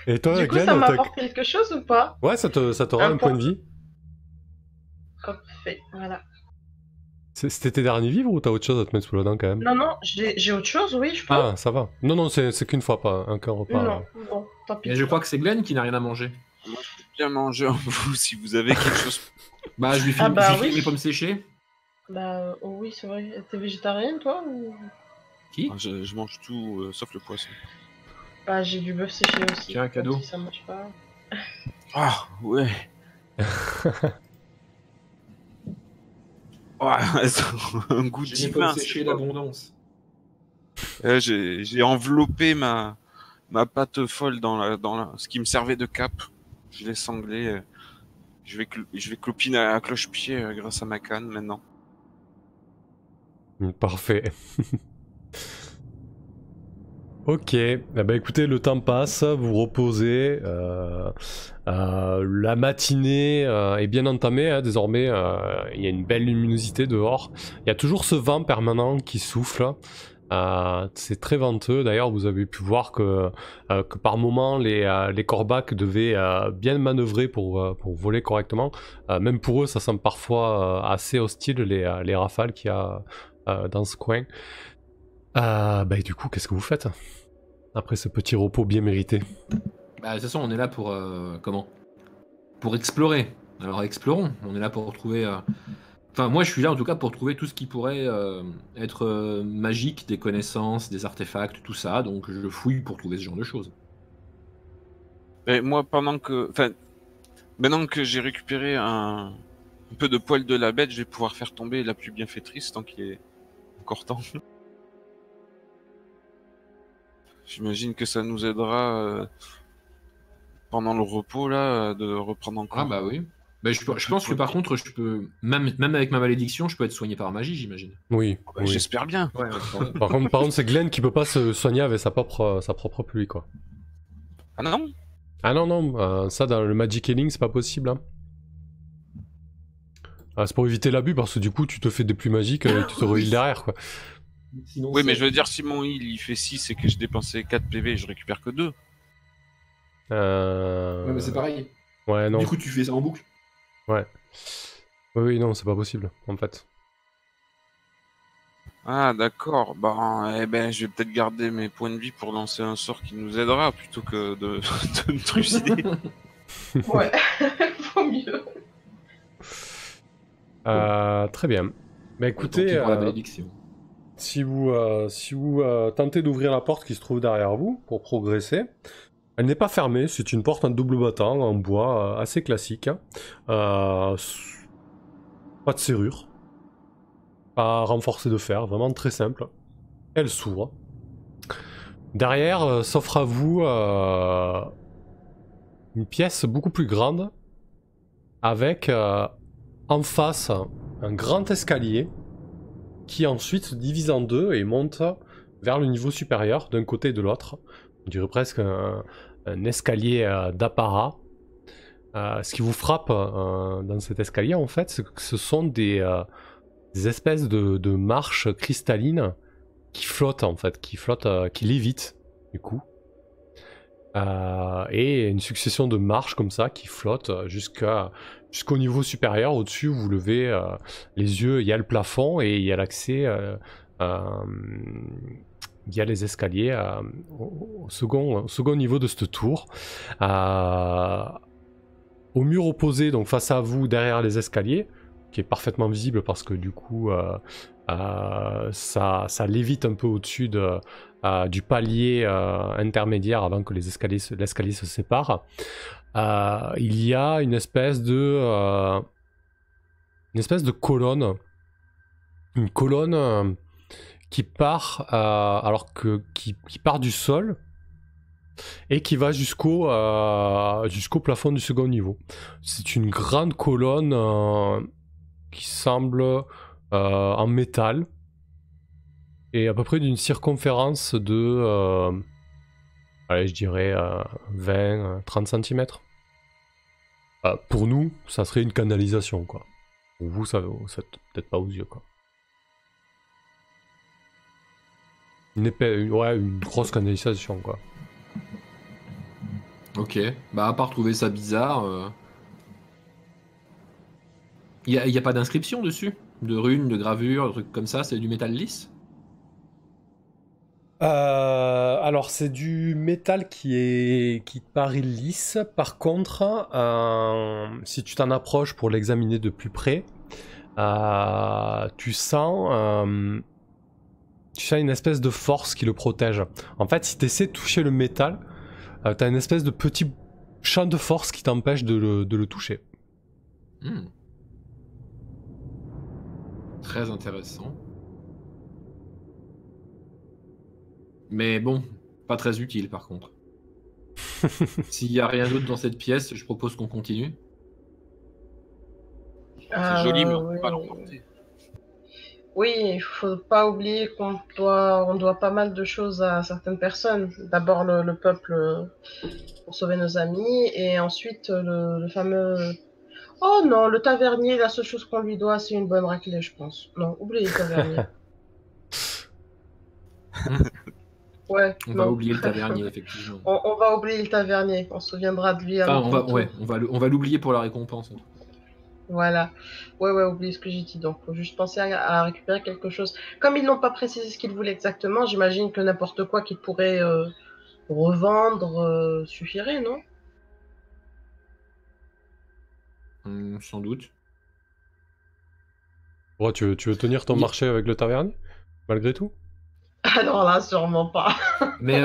Et toi, Du coup, Glenn, ça m'apporte quelque chose ou pas? ouais, ça te rend un point de vie. Parfait, voilà. C'était tes derniers vivres ou t'as autre chose à te mettre sous la dent quand même? Non, j'ai autre chose, oui, je peux. Ah, ça va. Non, c'est qu'une fois, pas un repas. Non, bon, tant pis. Et je crois que c'est Glenn qui n'a rien à manger. Moi, je peux bien manger en vous si vous avez quelque chose. Bah, je lui file, Ah bah je lui file oui. les pommes séchées. Bah, oh oui, c'est vrai. T'es végétarienne, toi ou... Qui? Ah, je mange tout sauf le poisson. Bah, j'ai du bœuf séché aussi. Tiens, un donc cadeau. Si ça marche pas. Ah, ouais. Ouais, un goût J'ai des divin. pommes séchées d'abondance. J'ai enveloppé ma pâte folle dans ce qui me servait de cape. Je l'ai sanglé. Je vais clopiner à cloche-pied grâce à ma canne maintenant. Parfait. Ok, eh ben écoutez, le temps passe, vous reposez. La matinée est bien entamée, hein, désormais il y a une belle luminosité dehors. Il y a toujours ce vent permanent qui souffle. C'est très venteux, d'ailleurs vous avez pu voir que par moment les corbacs devaient bien manœuvrer pour voler correctement. Même pour eux ça semble parfois assez hostile les rafales qu'il y a dans ce coin. Bah du coup qu'est-ce que vous faites après ce petit repos bien mérité? Bah, de toute façon, on est là pour comment? Pour explorer. Alors explorons. On est là pour trouver. Enfin, moi, je suis là en tout cas pour trouver tout ce qui pourrait être magique, des connaissances, des artefacts, tout ça. Donc, je fouille pour trouver ce genre de choses. Mais moi, maintenant que j'ai récupéré un peu de poil de la bête, je vais pouvoir faire tomber la plus bienfaitrice tant qu'il est encore temps. J'imagine que ça nous aidera pendant le repos là de reprendre encore. Ah bah oui. Bah, je pense que par contre, je peux même avec ma malédiction, je peux être soigné par magie, j'imagine. Oui, Bah, oui. j'espère bien. Ouais. Par contre c'est Glenn qui peut pas se soigner avec sa propre pluie quoi. Ah non? Ah non, ça dans le Magic Healing c'est pas possible. Hein. C'est pour éviter l'abus parce que du coup tu te fais des pluies magiques et tu te re-heal derrière quoi. Sinon, Oui, mais je veux dire, si mon heal il fait 6 et que je dépensais 4 PV et je récupère que 2. Ouais, mais c'est pareil. Ouais, non. Du coup, tu fais ça en boucle. Ouais. Oui, non, c'est pas possible en fait. Ah d'accord, bah eh ben je vais peut-être garder mes points de vie pour lancer un sort qui nous aidera plutôt que de me trucider. Ouais, vaut mieux. Très bien. Bah écoutez, Tant pis pour la malédiction. si vous tentez d'ouvrir la porte qui se trouve derrière vous pour progresser, elle n'est pas fermée, c'est une porte en double battant, en bois, assez classique. Hein. Pas de serrure. Pas renforcée de fer, vraiment très simple. Elle s'ouvre. Derrière s'offre à vous une pièce beaucoup plus grande, avec en face un grand escalier qui ensuite se divise en deux et monte vers le niveau supérieur d'un côté et de l'autre. On dirait presque un escalier d'apparat. Ce qui vous frappe dans cet escalier en fait, c'est que ce sont des espèces de marches cristallines qui flottent en fait, qui lévitent du coup. Et une succession de marches comme ça qui flottent jusqu'au niveau supérieur. Au-dessus, vous levez les yeux, il y a le plafond et il y a l'accès via les escaliers au second niveau de cette tour. Au mur opposé, donc face à vous, derrière les escaliers, qui est parfaitement visible parce que du coup ça lévite un peu au-dessus du palier intermédiaire avant que l'escalier se sépare. Il y a une espèce de colonne, une colonne qui part qui part du sol et qui va jusqu'au plafond du second niveau. C'est une grande colonne qui semble en métal et à peu près d'une circonférence de, allez, je dirais 20-30 cm. Pour nous, ça serait une canalisation, quoi. Pour vous, ça peut-être pas aux yeux, quoi. Une grosse canalisation, quoi. Ok, bah à part trouver ça bizarre, y a pas d'inscription dessus? De runes, de gravures, de trucs comme ça, c'est du métal lisse? Alors c'est du métal qui paraît lisse. Par contre, si tu t'en approches pour l'examiner de plus près, tu sens une espèce de force qui le protège. En fait, si tu essaies de toucher le métal, t'as une espèce de petit champ de force qui t'empêche de le toucher. Très intéressant. Mais bon, pas très utile par contre. S'il y a rien d'autre dans cette pièce, je propose qu'on continue. C'est joli, mais on oui. peut pas l'emporter. Oui, il faut pas oublier qu'on doit pas mal de choses à certaines personnes. D'abord le peuple pour sauver nos amis, et ensuite le fameux... Oh non, le tavernier, la seule chose qu'on lui doit, c'est une bonne raclée, je pense. Non, oublie le tavernier. Ouais, On va non. oublier le tavernier, effectivement. On va oublier le tavernier, on se souviendra de lui à Enfin, notre tour. on va l'oublier pour la récompense. En tout cas. Voilà. Ouais, oublie ce que j'ai dit. Donc, faut juste penser à récupérer quelque chose. Comme ils n'ont pas précisé ce qu'ils voulaient exactement, j'imagine que n'importe quoi qu'ils pourraient revendre suffirait, non? Sans doute. Ouais, tu veux tenir ton marché avec le tavernier, malgré tout? Ah non, là, sûrement pas. Mais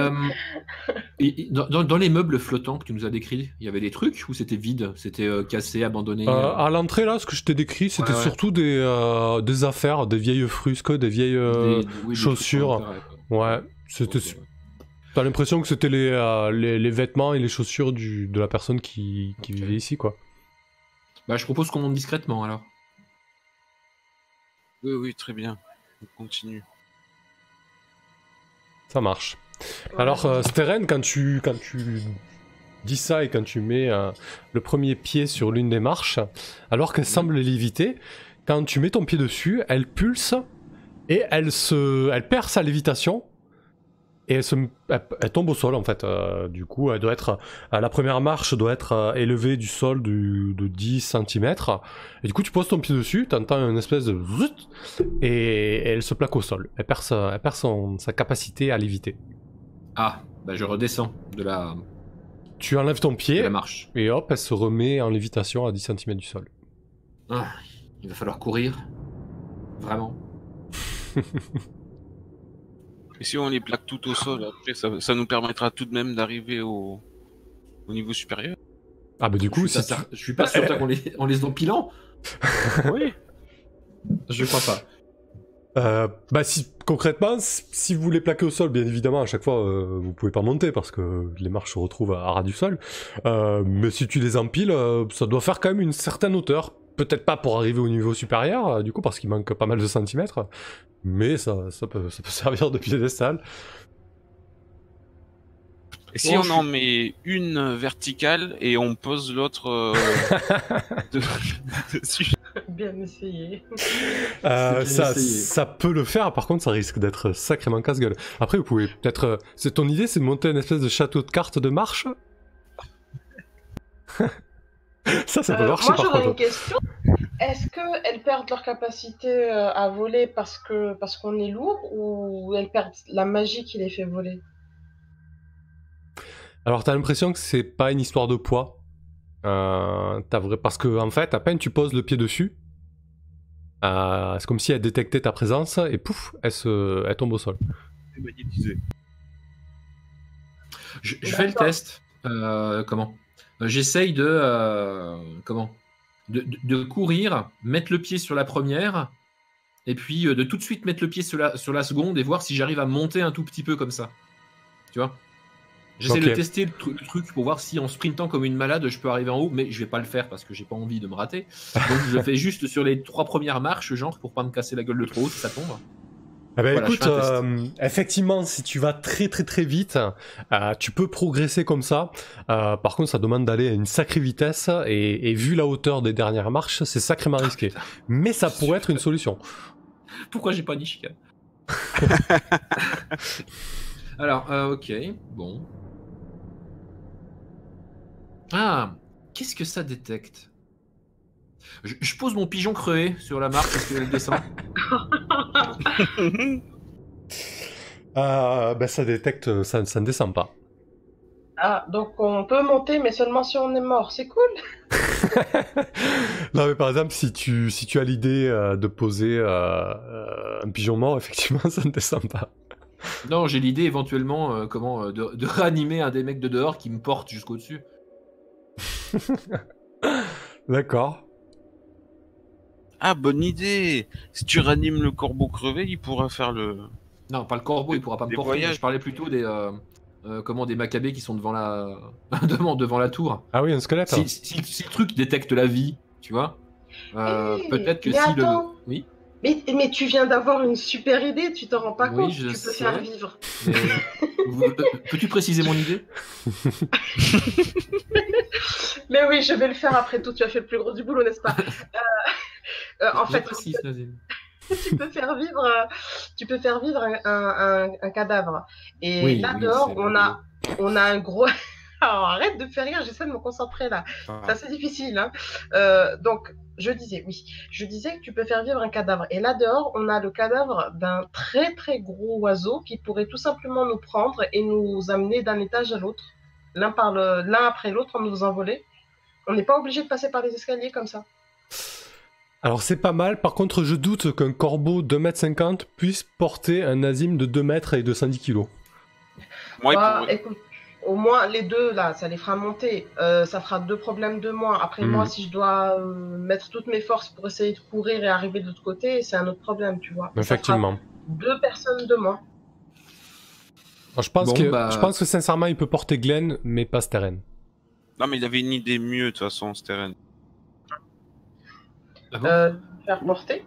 dans les meubles flottants que tu nous as décrits, il y avait des trucs ou c'était vide? C'était cassé, abandonné? À l'entrée, là, ce que je t'ai décrit, c'était surtout des affaires, des vieilles frusques, des vieilles chaussures. Ouais, c'était... Okay. T'as l'impression que c'était les vêtements et les chaussures de la personne qui vivait ici, quoi. Bah, je propose qu'on monte discrètement, alors. Oui, très bien. On continue. Ça marche. Alors, Steren, quand tu dis ça et quand tu mets le premier pied sur l'une des marches, alors qu'elle semble léviter, quand tu mets ton pied dessus, elle pulse et elle perd sa lévitation et elle tombe au sol, en fait. Du coup, elle doit être... la première marche doit être élevée du sol de 10 cm. Et du coup, tu poses ton pied dessus, t'entends une espèce de... Et elle se plaque au sol. Elle perd sa capacité à léviter. Ah, bah je redescends de la... Tu enlèves ton pied, de la marche. Et hop, elle se remet en lévitation à 10 cm du sol. Ah, il va falloir courir. Vraiment. Et si on les plaque tout au sol, après, ça nous permettra tout de même d'arriver au niveau supérieur. Ah bah du coup, je suis pas sûr en les empilant. Oui. Je crois pas. Bah concrètement, si vous les plaquez au sol, bien évidemment, à chaque fois, vous pouvez pas monter parce que les marches se retrouvent à ras du sol. Mais si tu les empiles, ça doit faire quand même une certaine hauteur. Peut-être pas pour arriver au niveau supérieur, du coup, parce qu'il manque pas mal de centimètres. Mais ça peut servir de piédestal. Et si on en met une verticale et on pose l'autre dessus? Bien essayé. Ça peut le faire, par contre ça risque d'être sacrément casse-gueule. Après vous pouvez peut-être... ton idée c'est de monter une espèce de château de cartes de marche? ça peut marcher. Moi j'aurais une question. Est-ce qu'elles perdent leur capacité à voler parce qu'on est lourd, ou elles perdent la magie qui les fait voler? Alors t'as l'impression que c'est pas une histoire de poids. Parce que en fait, à peine tu poses le pied dessus, c'est comme si elle détectait ta présence et pouf, elle tombe au sol. C'est magnétisé. Je fais le test. J'essaye de courir, mettre le pied sur la première, et puis de tout de suite mettre le pied sur la seconde et voir si j'arrive à monter un tout petit peu comme ça. Tu vois? J'essaie Ok. de tester le truc pour voir si en sprintant comme une malade, je peux arriver en haut, mais je vais pas le faire parce que j'ai pas envie de me rater. Donc je le fais juste sur les 3 premières marches, genre pour pas me casser la gueule de trop haut si ça tombe. Eh ben, Voilà, écoute, je fais un effectivement, si tu vas très très très vite, tu peux progresser comme ça. Par contre, ça demande d'aller à une sacrée vitesse et vu la hauteur des dernières marches, c'est sacrément risqué. Mais ça pourrait être une solution. Pourquoi j'ai pas dit chicane? Alors, ok, bon. Ah, qu'est-ce que ça détecte? Je pose mon pigeon crevé sur la marche parce qu'elle descend. Ben, ça détecte, ça ne descend pas. Ah, donc on peut monter, mais seulement si on est mort. C'est cool. Non mais par exemple si tu as l'idée de poser un pigeon mort, effectivement ça ne descend pas. Non, j'ai l'idée éventuellement de réanimer un des mecs de dehors qui me porte jusqu'au-dessus. D'accord. Ah, bonne idée. Si tu ranimes le corbeau crevé, il pourra faire le... Non, pas le corbeau, il pourra pas me Des porter. voyages. Je parlais plutôt des des macabées qui sont devant la devant la tour. Ah oui, un squelette. Si le truc détecte la vie, tu vois, Hey, peut-être que mais si attends. oui. Mais tu viens d'avoir une super idée, tu t'en rends pas Oui, compte. je Tu peux sais. faire vivre. Mais, peux-tu préciser mon idée? Mais oui, je vais le faire après tout. Tu as fait le plus gros du boulot, n'est-ce pas? En Je fait, précise, Nazim. tu peux faire vivre un cadavre. Et Oui, là oui, dehors, c'est on a un gros. Alors, arrête de me faire rire, j'essaie de me concentrer là. C'est assez difficile. Hein. Donc, je disais que tu peux faire vivre un cadavre. Et là dehors, on a le cadavre d'un très très gros oiseau qui pourrait tout simplement nous prendre et nous amener d'un étage à l'autre, l'un après l'autre, en nous envoler. On n'est pas obligé de passer par les escaliers comme ça. Alors c'est pas mal, par contre je doute qu'un corbeau de 2,50 m puisse porter un Nazim de 2 mètres et 210 kg. Moi, il Bah, pourrait- écoute, au moins les deux là, ça les fera monter. Ça fera 2 problèmes de moins. Après moi, si je dois mettre toutes mes forces pour essayer de courir et arriver de l'autre côté, c'est un autre problème, tu vois. Mais ça fera Effectivement. 2 personnes de moins. Alors, je pense Bon, que sincèrement il peut porter Glenn, mais pas Steren. Non, mais il avait une idée mieux, de toute façon, Steren. Ah bon Faire porter.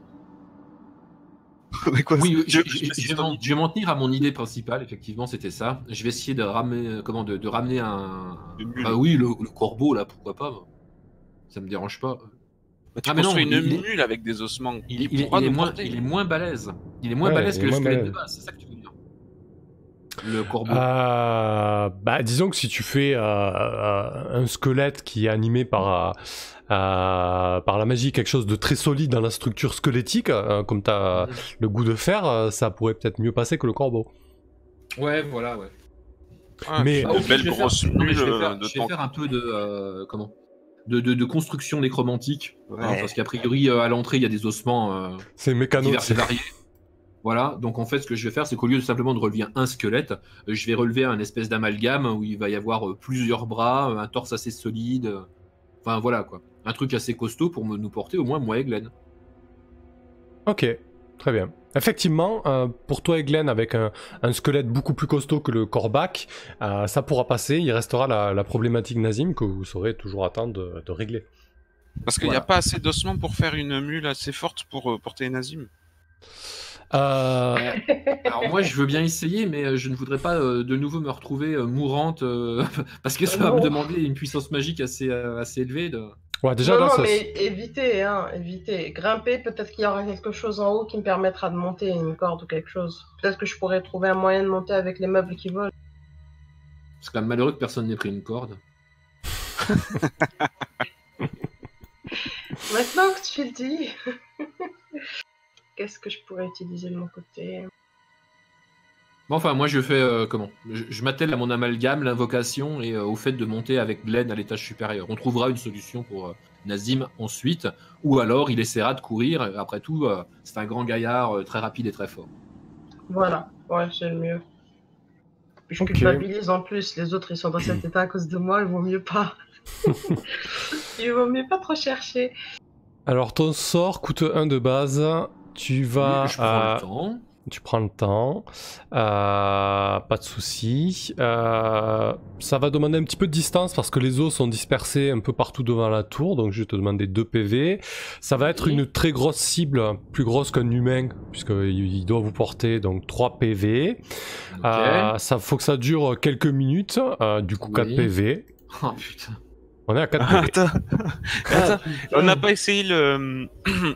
Mais quoi, Oui, je- je vais m'en tenir à mon idée principale, effectivement, c'était ça. Je vais essayer de ramener, de ramener un. Une mule. Bah oui, le corbeau, là, pourquoi pas. Ça me dérange pas. Bah, tu Ah, mais non, construis une il est- mule avec des ossements. Il pourra est nous moins, porter. il est moins balèze. Il est moins Ouais, balèze il que est le moins squelette de balèze. base, c'est ça que tu veux dire. Le corbeau. Bah disons que si tu fais un squelette qui est animé par la magie, quelque chose de très solide dans la structure squelettique, comme tu as le goût de faire, ça pourrait peut-être mieux passer que le corbeau. Ouais, voilà, ouais. Ah, mais- c'est Ah, une ok, belle je vais grosse faire- non, mais mule je vais faire, de je vais tank. faire un peu de de construction nécromantique, hein, Ouais. parce qu'a priori à l'entrée il y a des ossements C'est mécano. divers et variés. Voilà, donc en fait ce que je vais faire c'est qu'au lieu de simplement de relever un squelette, je vais relever un espèce d'amalgame où il va y avoir plusieurs bras, un torse assez solide, enfin voilà quoi, un truc assez costaud pour nous porter au moins moi et Glenn. Ok, très bien. Effectivement, pour toi et Glenn, avec un squelette beaucoup plus costaud que le Korvac, ça pourra passer. Il restera la problématique Nazim que vous saurez toujours attendre de régler. Parce qu'il n'y Voilà. a pas assez d'ossements pour faire une mule assez forte pour porter Nazim. Alors moi je veux bien essayer mais je ne voudrais pas de nouveau me retrouver mourante parce que ça va Non. me demander une puissance magique assez élevée de... Ouais, déjà, non, là, ça, mais évitez, hein, évitez. Grimper, peut-être qu'il y aura quelque chose en haut qui me permettra de monter une corde ou quelque chose. Peut-être que je pourrais trouver un moyen de monter avec les meubles qui volent. C'est quand même malheureux que personne n'ait pris une corde. Maintenant que tu le dis, qu'est-ce que je pourrais utiliser de mon côté? Bon, enfin, moi, je fais je m'attelle à mon amalgame, l'invocation et au fait de monter avec Glenn à l'étage supérieur. On trouvera une solution pour Nazim ensuite, ou alors il essaiera de courir. Après tout, c'est un grand gaillard très rapide et très fort. Voilà, ouais, c'est le mieux. Je Ok. culpabilise en plus, les autres ils sont dans cet état à cause de moi, il vaut mieux pas. Il vaut mieux pas trop chercher. Alors, ton sort coûte 1 de base. Tu vas Je prends le temps. Tu prends le temps, pas de souci. Ça va demander un petit peu de distance parce que les os sont dispersés un peu partout devant la tour, donc je vais te demander 2 PV. Ça va être une très grosse cible, plus grosse qu'un humain, puisqu'il doit vous porter donc 3 PV. Ça faut que ça dure quelques minutes, du coup 4 PV. Oh putain. On est à 4 PV. Attends. On n'a pas essayé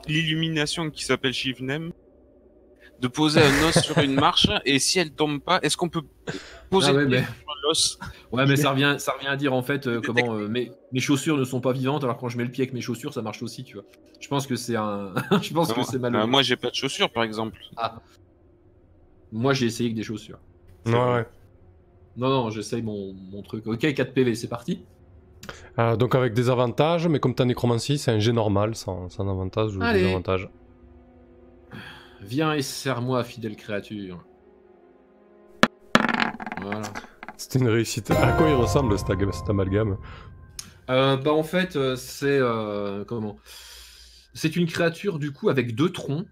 l'illumination qui s'appelle Shivnem, de poser un os sur une marche, et si elle tombe pas, est-ce qu'on peut poser sur l'os? Ouais, mais ça revient à dire en fait mes chaussures ne sont pas vivantes, alors quand je mets le pied avec mes chaussures, ça marche aussi, tu vois. Je pense que c'est je pense que c'est malheureux. Moi, j'ai pas de chaussures, par exemple. Ah. Moi, j'ai essayé avec des chaussures. Ouais. Non, j'essaye mon truc. Ok, 4 PV, c'est parti. Donc avec des avantages, mais comme t'as nécromancie, c'est un jet normal, sans avantage ou des avantages. Viens et serre-moi, fidèle créature. Voilà. C'était une réussite. À quoi il ressemble cet amalgame? En fait, c'est c'est une créature du coup avec 2 troncs.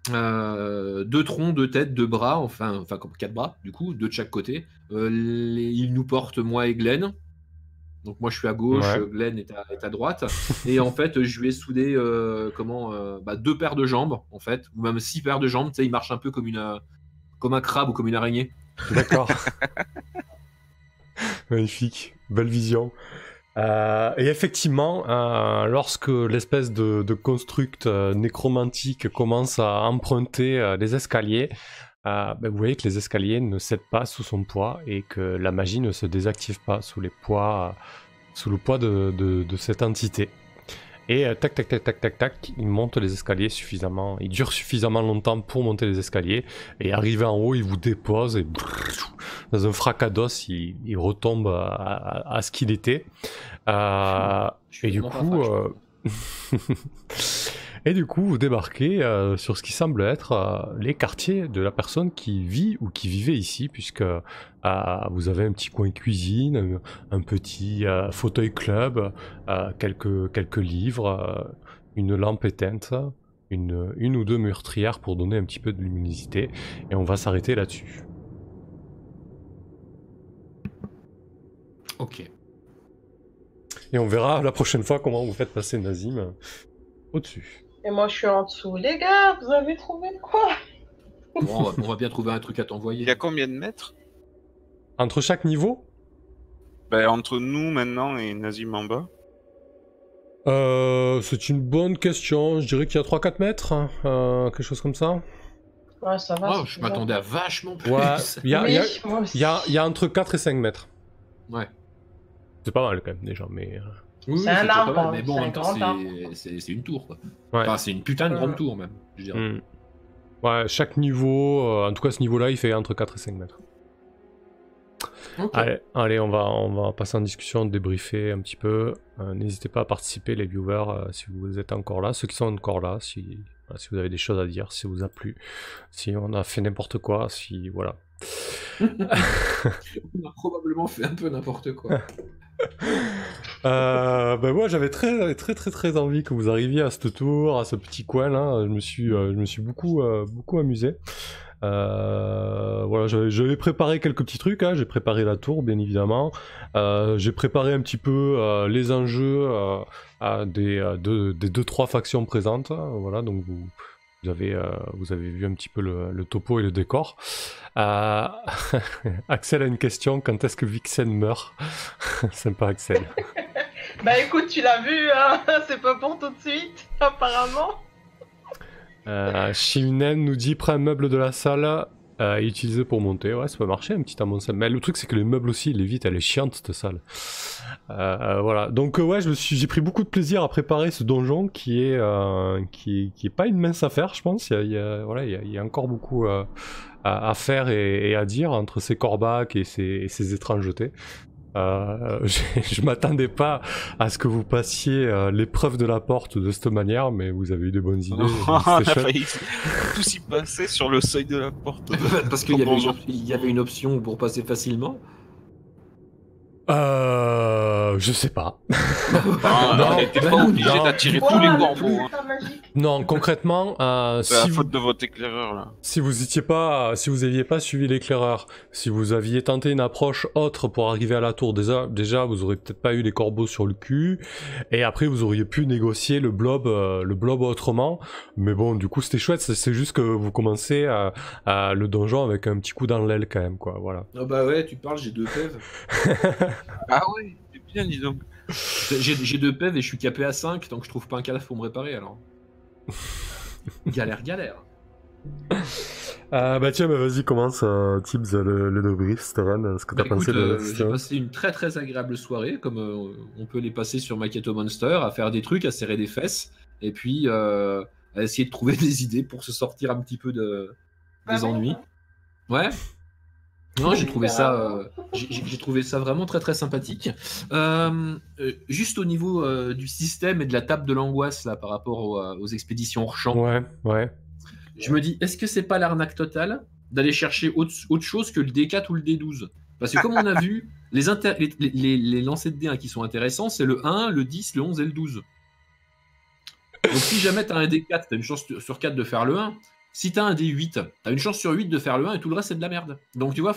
2 troncs, 2 têtes, 2 bras, enfin 4 bras, du coup, 2 de chaque côté. Il nous porte, moi et Glenn. Donc moi je suis à gauche, Glenn est à droite. Et en fait, je lui ai soudé 2 paires de jambes, en fait, ou même 6 paires de jambes. Tu sais, il marche un peu comme un crabe ou comme une araignée. D'accord. Magnifique, belle vision. Et effectivement, lorsque l'espèce de construct nécromantique commence à emprunter les escaliers, vous voyez que les escaliers ne cèdent pas sous son poids et que la magie ne se désactive pas sous le poids de cette entité. Et tac, il monte les escaliers suffisamment, il dure suffisamment longtemps pour monter les escaliers, et arrivé en haut, il vous dépose, et dans un fracas d'os, il retombe à ce qu'il était. Et du coup, vous débarquez sur ce qui semble être les quartiers de la personne qui vit ou qui vivait ici, puisque vous avez un petit coin cuisine, un petit fauteuil club, quelques livres, une lampe éteinte, une ou 2 meurtrières pour donner un petit peu de luminosité, et on va s'arrêter là-dessus. Ok. Et on verra la prochaine fois comment vous faites passer Nazim au-dessus. Et moi, je suis en dessous. Les gars, vous avez trouvé quoi? Bon, on va bien trouver un truc à t'envoyer. Il y a combien de mètres entre chaque niveau? Entre nous maintenant et Nazim en bas. C'est une bonne question. Je dirais qu'il y a 3-4 mètres, quelque chose comme ça. Ouais, ça va. Je m'attendais à vachement plus. Ouais, il y a entre 4 et 5 mètres. Ouais. C'est pas mal quand même déjà, mais... Oui, c'est un arbre, mal, mais bon, en même temps, c'est une tour, quoi. Ouais. Enfin, c'est une putain de grande tour, même, je dirais. Ouais, chaque niveau, en tout cas ce niveau-là, il fait entre 4 et 5 mètres. Okay. Allez, on va passer en discussion, débriefer un petit peu. N'hésitez pas à participer, les viewers, si vous êtes encore là. Ceux qui sont encore là, si vous avez des choses à dire, si ça vous a plu, si on a fait n'importe quoi, si... Voilà. On a probablement fait un peu n'importe quoi. Moi j'avais très envie que vous arriviez à ce tour, à ce petit coin là. Je me suis beaucoup amusé. Voilà, j'avais préparé quelques petits trucs, hein. J'ai préparé la tour bien évidemment, j'ai préparé un petit peu les enjeux des 2-3 factions présentes, voilà, donc vous avez vu un petit peu le topo et le décor. Axel a une question, quand est-ce que Vixen meurt? Sympa Axel. Bah écoute, tu l'as vu, hein. C'est pas pour tout de suite, apparemment. Shimnen nous dit prends un meuble de la salle et utilisé pour monter. Ouais, ça peut marcher un petit amoncellement. Mais le truc c'est que les meubles aussi, elle est vite, elle est chiante cette salle. Voilà. Donc ouais, j'ai pris beaucoup de plaisir à préparer ce donjon qui est pas une mince affaire, je pense. Il y a encore beaucoup à faire et à dire entre ces corbacs et ces étrangetés. Je m'attendais pas à ce que vous passiez l'épreuve de la porte de cette manière, mais vous avez eu des bonnes idées. On a failli tous y passer sur le seuil de la porte. Parce qu'il y avait une option pour passer facilement. Je sais pas. Non, t'es pas obligé d'attirer tous les corbeaux. Non, concrètement, C'est la faute de votre éclaireur, là. si vous aviez pas suivi l'éclaireur, si vous aviez tenté une approche autre pour arriver à la tour, déjà vous auriez peut-être pas eu les corbeaux sur le cul, et après vous auriez pu négocier le blob autrement. Mais bon, du coup c'était chouette. C'est juste que vous commencez à le donjon avec un petit coup dans l'aile quand même, quoi. Voilà. Ah bah ouais, tu parles, j'ai 2 pèves. Ah ouais, c'est bien, dis donc. J'ai 2 pèves et je suis capé à 5, donc je trouve pas un cadavre pour me réparer alors. Galère. Bah tiens, vas-y, commence, Tibbs, le débrief, Steren, ce que t'as pensé de la J'ai situation. passé une très très agréable soirée, comme on peut les passer sur Maketo Monster, à faire des trucs, à serrer des fesses, et puis à essayer de trouver des idées pour se sortir un petit peu des ennuis. Ouais. Non, j'ai trouvé ça vraiment très très sympathique. Juste au niveau du système et de la table de l'angoisse là par rapport aux expéditions hors champ, Ouais. je me dis, est-ce que c'est pas l'arnaque totale d'aller chercher autre chose que le D4 ou le D12? Parce que comme on a vu, les lancers de D1 qui sont intéressants, c'est le 1, le 10, le 11 et le 12. Donc si jamais tu as un D4, tu as une chance sur 4 de faire le 1. Si tu as un D8, tu as une chance sur 8 de faire le 1 et tout le reste c'est de la merde. Donc tu vois,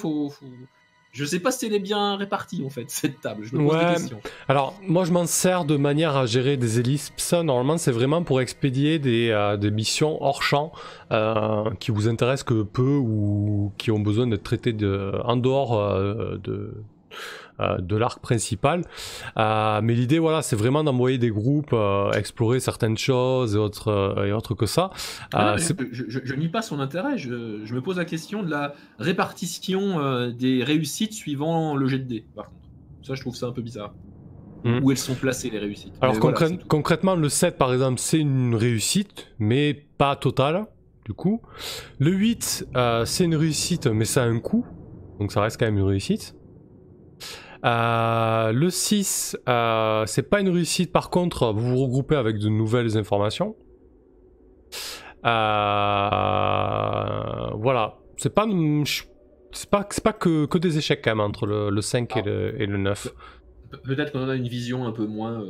je sais pas si elle est bien répartie en fait, cette table. Je me pose des questions. Alors, moi je m'en sers de manière à gérer des ellipses. Normalement, c'est vraiment pour expédier des missions hors champ qui vous intéressent que peu ou qui ont besoin d'être traitées en dehors de l'arc principal. Mais l'idée, voilà, c'est vraiment d'envoyer des groupes explorer certaines choses et autres que ça. Je nie pas son intérêt. Je me pose la question de la répartition des réussites suivant le jet de dés, par contre. Ça, je trouve ça un peu bizarre. Où elles sont placées, les réussites. Alors concrètement, le 7, par exemple, c'est une réussite, mais pas totale, du coup. Le 8, c'est une réussite, mais ça a un coût. Donc ça reste quand même une réussite. Le 6, c'est pas une réussite, par contre, vous vous regroupez avec de nouvelles informations. Voilà. C'est pas que des échecs quand même entre le 5 et le 9. Peut-être qu'on en a une vision un peu moins...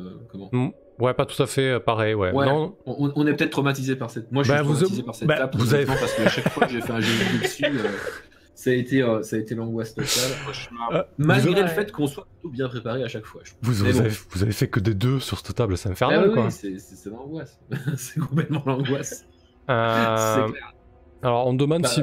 Ouais, pas tout à fait pareil, ouais. Non. On est peut-être traumatisé par cette... Moi, je suis traumatisé par cette table, parce que à chaque fois que j'ai fait un jeu dessus... Ça a été l'angoisse totale. Malgré le fait qu'on soit plutôt bien préparé à chaque fois. Vous avez fait que des 2 sur cette table, c'est infernal, quoi. Oui, c'est l'angoisse. C'est complètement l'angoisse. C'est clair. Alors, on demande si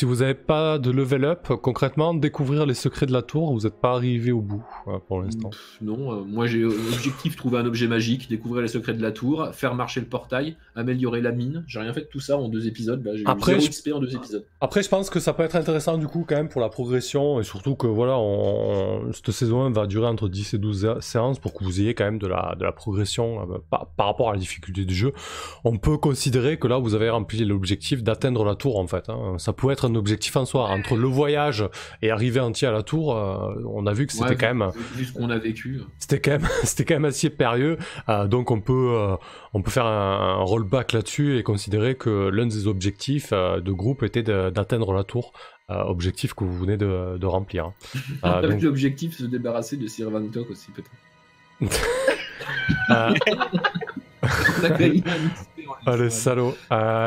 vous avez pas de level up, concrètement, découvrir les secrets de la tour, vous n'êtes pas arrivé au bout pour l'instant. Non, moi j'ai objectif trouver un objet magique, découvrir les secrets de la tour, faire marcher le portail, améliorer la mine. J'ai rien fait de tout ça en 2 épisodes. Là, j'ai eu 0 XP en 2 épisodes. Après, je pense que ça peut être intéressant du coup quand même pour la progression, et surtout que voilà, cette saison 1 va durer entre 10 et 12 séances pour que vous ayez quand même de la progression par rapport à la difficulté du jeu. On peut considérer que là, vous avez rempli l'objectif d'atteindre la tour en fait. Ça pouvait être un objectif en soi. Entre le voyage et arriver entier à la tour, on a vu que c'était quand même... Vu ce qu'on a vécu. C'était quand même assez périlleux. Donc on peut faire un rollback là-dessus et considérer que l'un des objectifs de groupe était d'atteindre la tour. Objectif que vous venez de remplir. Avec donc... l'objectif de se débarrasser de Sir Van Tok aussi peut-être. Le salaud.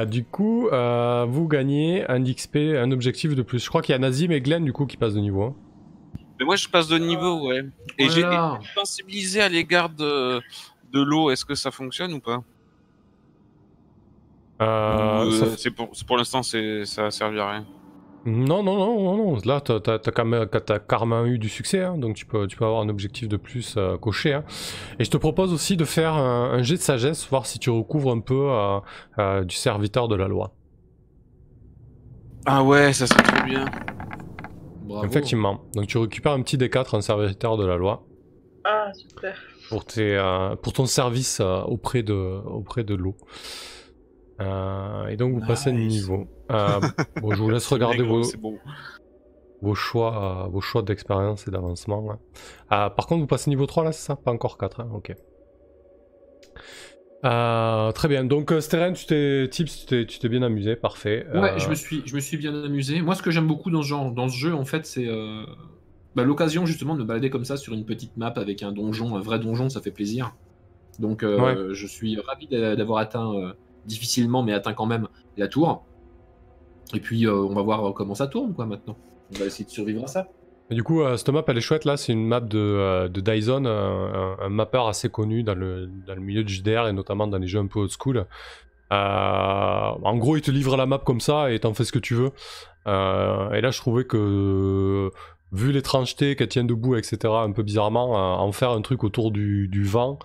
Du coup, vous gagnez un XP, un objectif de plus. Je crois qu'il y a Nazim et Glenn du coup qui passent de niveau. Hein. Mais moi je passe de niveau, ouais. Et j'ai été sensibilisé à l'égard de l'eau. Est-ce que ça fonctionne ou pas? Pour l'instant, ça a servi à rien. Non. Là, t'as carrément eu du succès, hein, donc tu peux avoir un objectif de plus coché. Hein. Et je te propose aussi de faire un jet de sagesse, voir si tu recouvres un peu du serviteur de la loi. Ah ouais, ça serait trop bien. Bravo. Effectivement. Donc tu récupères un petit D4 en serviteur de la loi. Ah, super. Pour ton service auprès de l'eau. Et donc vous passez de niveau. Bon, je vous laisse regarder vos choix d'expérience et d'avancement. Hein. Par contre, vous passez niveau 3 là, c'est ça? Pas encore 4, hein? Ok. Très bien, donc Steren, tu t'es bien amusé, parfait. Ouais, je me suis bien amusé. Moi, ce que j'aime beaucoup dans ce jeu, en fait, c'est l'occasion justement de me balader comme ça sur une petite map avec un donjon, un vrai donjon, ça fait plaisir. Donc, je suis ravi d'avoir atteint difficilement, mais atteint quand même la tour. Et puis on va voir comment ça tourne, quoi, maintenant. On va essayer de survivre à ça. Et du coup, cette map, elle est chouette, là, c'est une map de Dyson, un mapper assez connu dans le milieu du JDR, et notamment dans les jeux un peu old school. En gros, il te livre la map comme ça, et t'en fais ce que tu veux. Et là, je trouvais que, vu l'étrangeté qu'elle tient debout, etc., un peu bizarrement, en faire un truc autour du vent,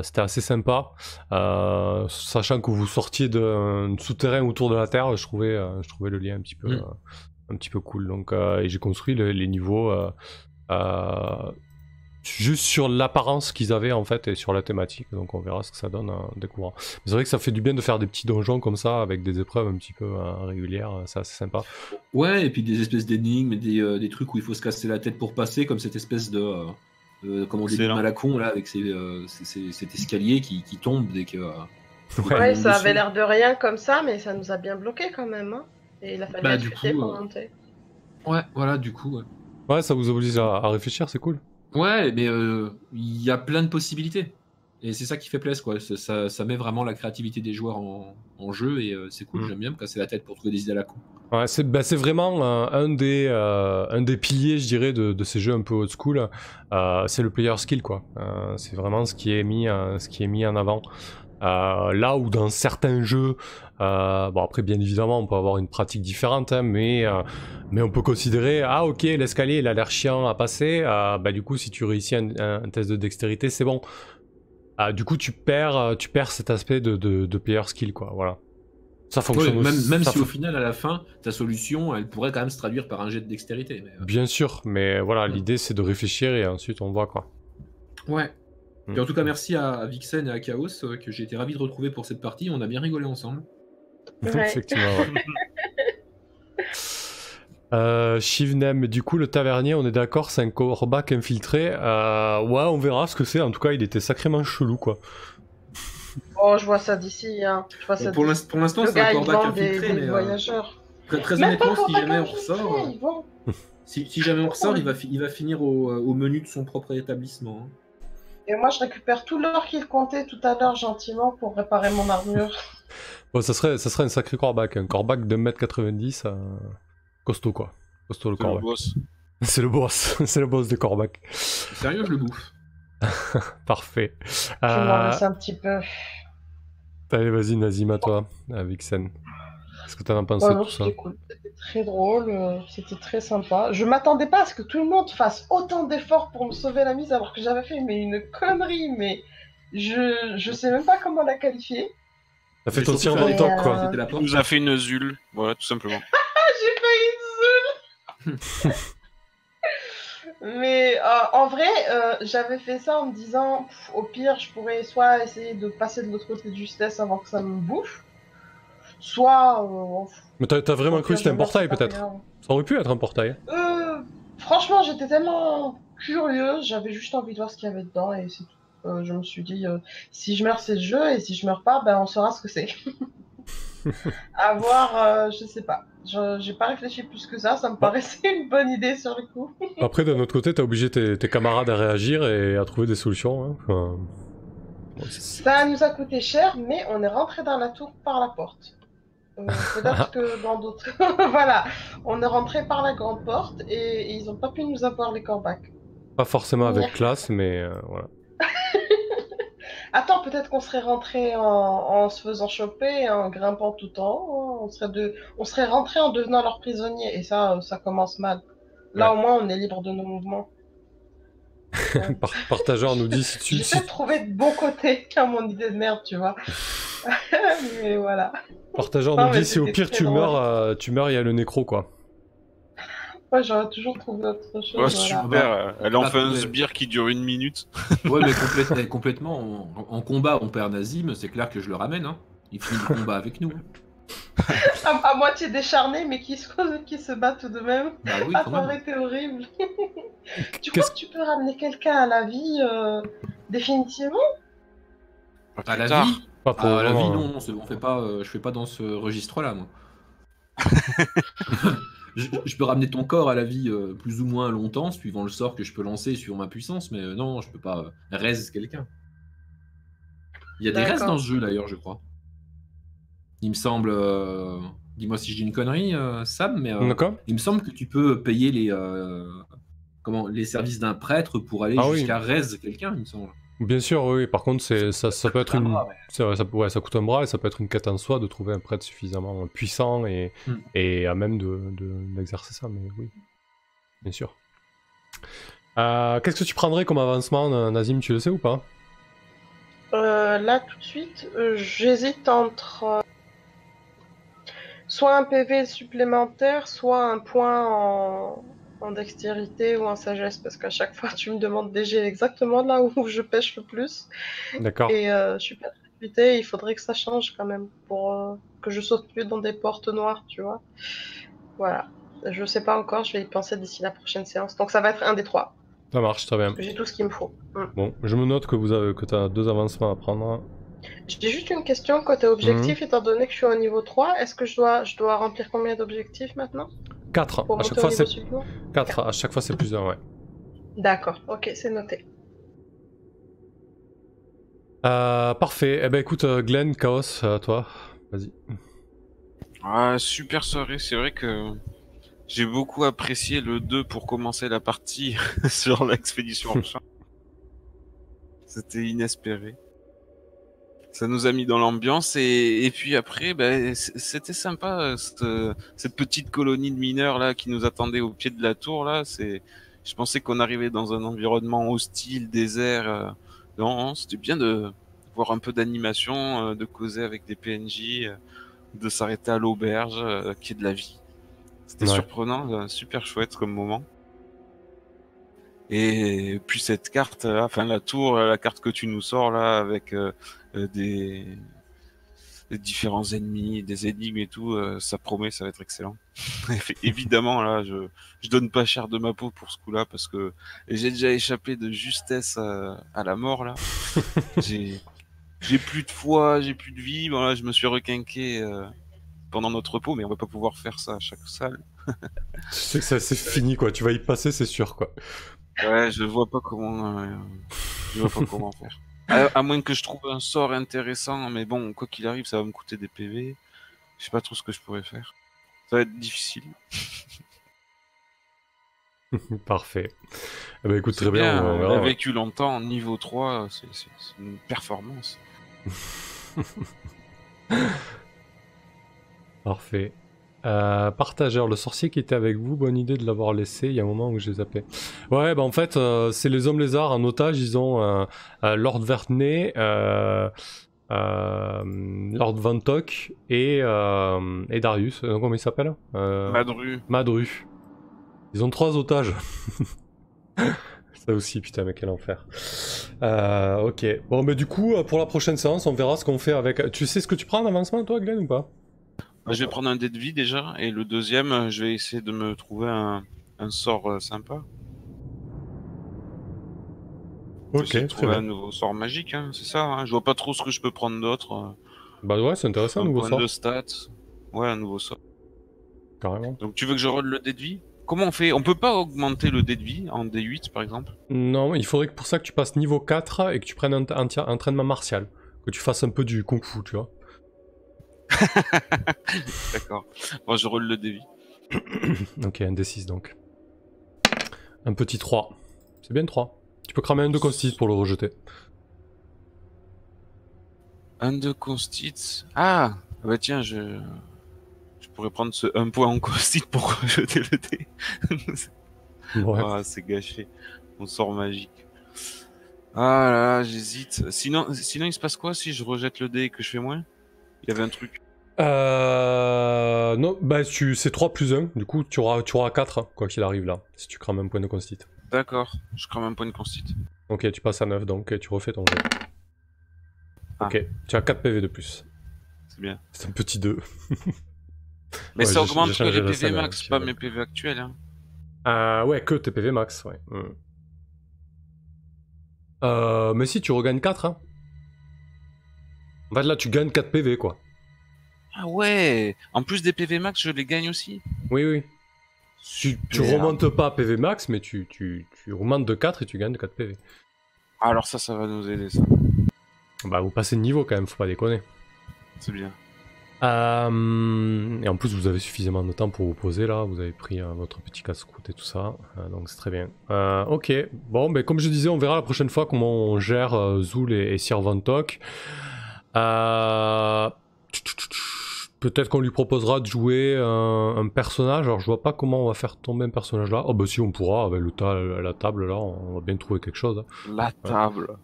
c'était assez sympa. Sachant que vous sortiez d'un souterrain autour de la Terre, je trouvais le lien un petit peu cool. Donc, et j'ai construit les niveaux juste sur l'apparence qu'ils avaient en fait et sur la thématique. Donc on verra ce que ça donne en découvrant. Mais c'est vrai que ça fait du bien de faire des petits donjons comme ça avec des épreuves un petit peu régulières. C'est assez sympa. Ouais, et puis des espèces d'énigmes et des trucs où il faut se casser la tête pour passer, comme cette espèce de comment on dit, à la con là, avec cet escalier qui tombe dès que. Ouais, ça avait l'air de rien comme ça, mais ça nous a bien bloqué quand même. Hein. Et il a fallu du coup, pour monter. Ouais, voilà, du coup. Ouais, ouais, ça vous oblige à réfléchir, c'est cool. Ouais, mais il y a plein de possibilités. Et c'est ça qui fait plaisir, quoi. Ça met vraiment la créativité des joueurs en jeu, et c'est cool, j'aime bien me casser la tête pour trouver des idées à la con. Ouais, c'est vraiment un des piliers, je dirais, de ces jeux un peu old school. C'est le player skill, quoi. C'est vraiment ce qui est mis en avant. Là où dans certains jeux, bon après bien évidemment on peut avoir une pratique différente, hein, mais on peut considérer, ah ok, l'escalier il a l'air chiant à passer, bah du coup si tu réussis un test de dextérité c'est bon. Du coup tu perds cet aspect de player skill, quoi, voilà. Ça fonctionne ouais, même si au final à la fin ta solution elle pourrait quand même se traduire par un jet de dextérité. Mais, bien sûr, mais voilà, l'idée c'est de réfléchir et ensuite on voit, quoi. Ouais. Et en tout cas, merci à Vixen et à Chaos, que j'ai été ravi de retrouver pour cette partie. On a bien rigolé ensemble. Ouais. Effectivement, ouais. Shivnem, du coup, le tavernier, on est d'accord, c'est un corbac infiltré. Ouais, on verra ce que c'est. En tout cas, il était sacrément chelou, quoi. Oh, je vois ça d'ici. Hein. Pour l'instant, c'est un corbac infiltré, mais voyageurs. très honnêtement, si jamais on ressort, si jamais on ressort, il va finir au menu de son propre établissement. Hein. Et moi, je récupère tout l'or qu'il comptait tout à l'heure gentiment pour réparer mon armure. Bon, ça serait un sacré corbac. Un corbac de 1m90, costaud, quoi. Costaud, le corbac. C'est le boss. C'est le boss des corbacs. Sérieux, je le bouffe. Parfait. Je m'en laisse un petit peu. Allez, vas-y, Nazima, toi, Vixen. Qu'est-ce que t'en as pensé de tout ça? C'était cool. C'était très drôle, c'était très sympa. Je m'attendais pas à ce que tout le monde fasse autant d'efforts pour me sauver la mise, alors que j'avais fait une connerie, mais je sais même pas comment la qualifier. T'as fait ton tir dans le top, quoi. Il nous a fait une zule, voilà, tout simplement. J'ai fait une zule. Mais en vrai, j'avais fait ça en me disant, au pire, je pourrais soit essayer de passer de l'autre côté de justesse avant que ça me bouffe, soit... Mais t'as vraiment cru que c'était un portail, peut-être? Ça aurait pu être un portail. Franchement, j'étais tellement curieuse, j'avais juste envie de voir ce qu'il y avait dedans, et c'est tout. Je me suis dit, si je meurs, c'est le jeu, et si je meurs pas, ben on saura ce que c'est. À voir, je sais pas. J'ai pas réfléchi plus que ça me paraissait une bonne idée sur le coup. Après, d'un autre côté, t'as obligé tes camarades à réagir et à trouver des solutions. Hein. Enfin... Ça nous a coûté cher, mais on est rentré dans la tour par la porte. Peut-être que dans d'autres... Voilà, on est rentré par la grande porte et ils ont pas pu nous avoir les corbacs. Pas forcément avec classe, mais voilà. Attends, peut-être qu'on serait rentré en se faisant choper, en grimpant tout en haut. On serait rentré en devenant leur prisonnier, et ça commence mal. Là, ouais. Au moins, on est libre de nos mouvements. Ouais. Partageur nous dit si tu... J'essaie de trouver de bons côtés à mon idée de merde, tu vois. Mais voilà. Partageur nous dit si au pire tu meurs, il y a le nécro, quoi. Ouais, j'aurais toujours trouvé autre chose. Ouais, super. Voilà. Elle en fait un sbire qui dure 1 minute. Ouais, mais complètement. En combat, on perd Nazim, c'est clair que je le ramène. Hein. Il finit le combat avec nous. À moitié décharné, mais qui se bat tout de même. Bah oui, ça aurait été horrible. Tu crois que tu peux ramener quelqu'un à la vie définitivement? À la vie pas pour à la vie, non, on fait pas, je fais pas dans ce registre-là, moi. Je peux ramener ton corps à la vie plus ou moins longtemps, suivant le sort que je peux lancer, suivant ma puissance, mais non, je peux pas raise quelqu'un. Il y a des raises dans ce jeu, d'ailleurs, je crois. Il me semble, dis-moi si je dis une connerie, Sam, mais D'accord. il me semble que tu peux payer les services d'un prêtre pour aller Ah oui. jusqu'à raise quelqu'un, il me semble. Bien sûr, oui. Par contre, ça peut être Un une. bras, ouais. C'est vrai, ça coûte un bras et ça peut être une quête en soi de trouver un prêtre suffisamment puissant et à même d'exercer ça, mais oui. Bien sûr. Qu'est-ce que tu prendrais comme avancement, Nazim, tu le sais ou pas? Là, tout de suite, j'hésite entre soit un PV supplémentaire, soit un point en dextérité ou en sagesse, parce qu'à chaque fois, tu me demandes des jets exactement là où je pêche le plus. D'accord. Et je suis pas très futée, il faudrait que ça change quand même pour que je saute plus dans des portes noires, tu vois. Voilà. Je sais pas encore, je vais y penser d'ici la prochaine séance. Donc ça va être un des trois. Ça marche, très bien. Parce que j'ai tout ce qu'il me faut. Bon, je me note que tu as 2 avancements à prendre. J'ai juste une question côté objectif, étant donné que je suis au niveau 3, est-ce que je dois remplir combien d'objectifs maintenant 4. pour À chaque monter au fois, niveau c'est suivant 4. À chaque fois, c'est plus d'un, ouais. D'accord, ok, c'est noté. Parfait. Eh ben écoute, Glenn, Chaos, toi, vas-y. Ah, super soirée, c'est vrai que j'ai beaucoup apprécié le 2 pour commencer la partie sur l'expédition en champ. C'était inespéré. Ça nous a mis dans l'ambiance et puis après, ben, c'était sympa cette petite colonie de mineurs là qui nous attendait au pied de la tour là. Je pensais qu'on arrivait dans un environnement hostile, désert. Non, c'était bien de voir un peu d'animation, de causer avec des PNJ, de s'arrêter à l'auberge, qui est de la vie. C'était Ouais. surprenant, super chouette comme moment. Et puis cette carte, enfin la tour, la carte que tu nous sors là avec des différents ennemis, des énigmes et tout, ça promet, ça va être excellent. Évidemment là, je donne pas cher de ma peau pour ce coup-là parce que j'ai déjà échappé de justesse à la mort là. J'ai plus de foi, j'ai plus de vie. Bon là, je me suis requinqué pendant notre repos, mais on va pas pouvoir faire ça à chaque salle. Tu sais que ça, c'est fini, quoi. Tu vas y passer, c'est sûr, quoi. Ouais, je vois pas comment faire. À moins que je trouve un sort intéressant, mais bon, quoi qu'il arrive, ça va me coûter des PV. Je sais pas trop ce que je pourrais faire. Ça va être difficile. Parfait. Eh ben écoute, C'est très bien, on on verra. a vécu longtemps, niveau 3, c'est une performance. Parfait. Partageur, le sorcier qui était avec vous, bonne idée de l'avoir laissé, il y a un moment où j'ai zappé. Ouais, bah en fait, c'est les hommes lézards en otage, ils ont Lord Vertney, Lord Vantok et Darius, comment il s'appelle Madru. Madru. Ils ont 3 otages. Ça aussi, putain, mais quel enfer. Ok, bon, mais du coup, pour la prochaine séance, on verra ce qu'on fait avec... Tu sais ce que tu prends en avancement, toi, Glenn, ou pas? Je vais prendre un dé de vie déjà, et le deuxième, je vais essayer de me trouver un sort sympa. Ok, Essayer de très trouver bien. un nouveau sort magique, hein, c'est ça. Hein. Je vois pas trop ce que je peux prendre d'autre. Bah ouais, c'est intéressant, Un nouveau point sort. de stats. Ouais, un nouveau sort. Carrément. Donc tu veux que je roll le dé de vie? Comment on fait? On peut pas augmenter le dé de vie en D8 par exemple? Non, il faudrait que pour ça que tu passes niveau 4 et que tu prennes un entraînement martial. Que tu fasses un peu du kung fu, tu vois. D'accord. Bon, je roll le dé de vie. Ok, un D6 donc. Un petit 3. C'est bien 3. Tu peux cramer un de constitue pour le rejeter. Un de constit. Ah! Bah tiens, je pourrais prendre ce 1 point en constit pour jeter le dé. Ouais. Ah, c'est gâché. Mon sort magique. Ah là là, j'hésite. Sinon, il se passe quoi si je rejette le dé et que je fais moins? Il y avait un truc. Non, bah c'est 3 plus 1. Du coup, tu auras 4, quoi qu'il arrive là. Si tu crames un point de constitue. D'accord, je crame un point de constit. Ok, tu passes à 9 donc et tu refais ton jet. Ah. Ok, tu as 4 PV de plus. C'est bien. C'est un petit 2. Mais Ouais, ça j'ai augmente que changé les la PV scène, max, je pas sais mes PV actuels. Hein. Ouais, que tes PV max, ouais. Mais si, tu regagnes 4, hein. En fait, là, tu gagnes 4 PV, quoi. Ah ouais! En plus des PV max, je les gagne aussi. Oui, oui. Tu Super. remontes pas PV max, mais tu remontes de 4 et tu gagnes de 4 PV. Alors ça va nous aider, ça. Bah, vous passez de niveau quand même, faut pas déconner. C'est bien. Et en plus, vous avez suffisamment de temps pour vous poser là. Vous avez pris votre petit casse-croûte et tout ça. Donc c'est très bien. Ok. Bon, ben, comme je disais, on verra la prochaine fois comment on gère Zoul et Sir Vantok. Peut-être qu'on lui proposera de jouer un personnage. Alors je vois pas comment on va faire tomber un personnage là. Oh bah si, on pourra avec la table là, on va bien trouver quelque chose. La table.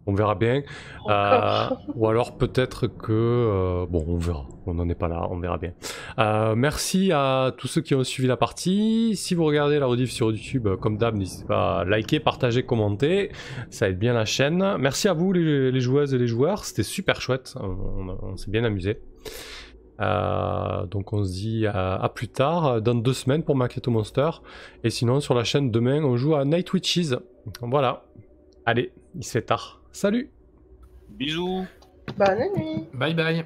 On verra bien. Ou alors peut-être que... bon, on verra. On n'en est pas là, on verra bien. Merci à tous ceux qui ont suivi la partie. Si vous regardez la rediff sur YouTube, comme d'hab, n'hésitez pas à liker, partager, commenter. Ça aide bien la chaîne. Merci à vous les joueuses et les joueurs. C'était super chouette. On s'est bien amusé. Donc on se dit à plus tard, dans 2 semaines pour Maquette Monster. Et sinon sur la chaîne demain on joue à Night Witches. Voilà. Allez, il se fait tard. Salut! Bisous. Bonne nuit. Bye bye.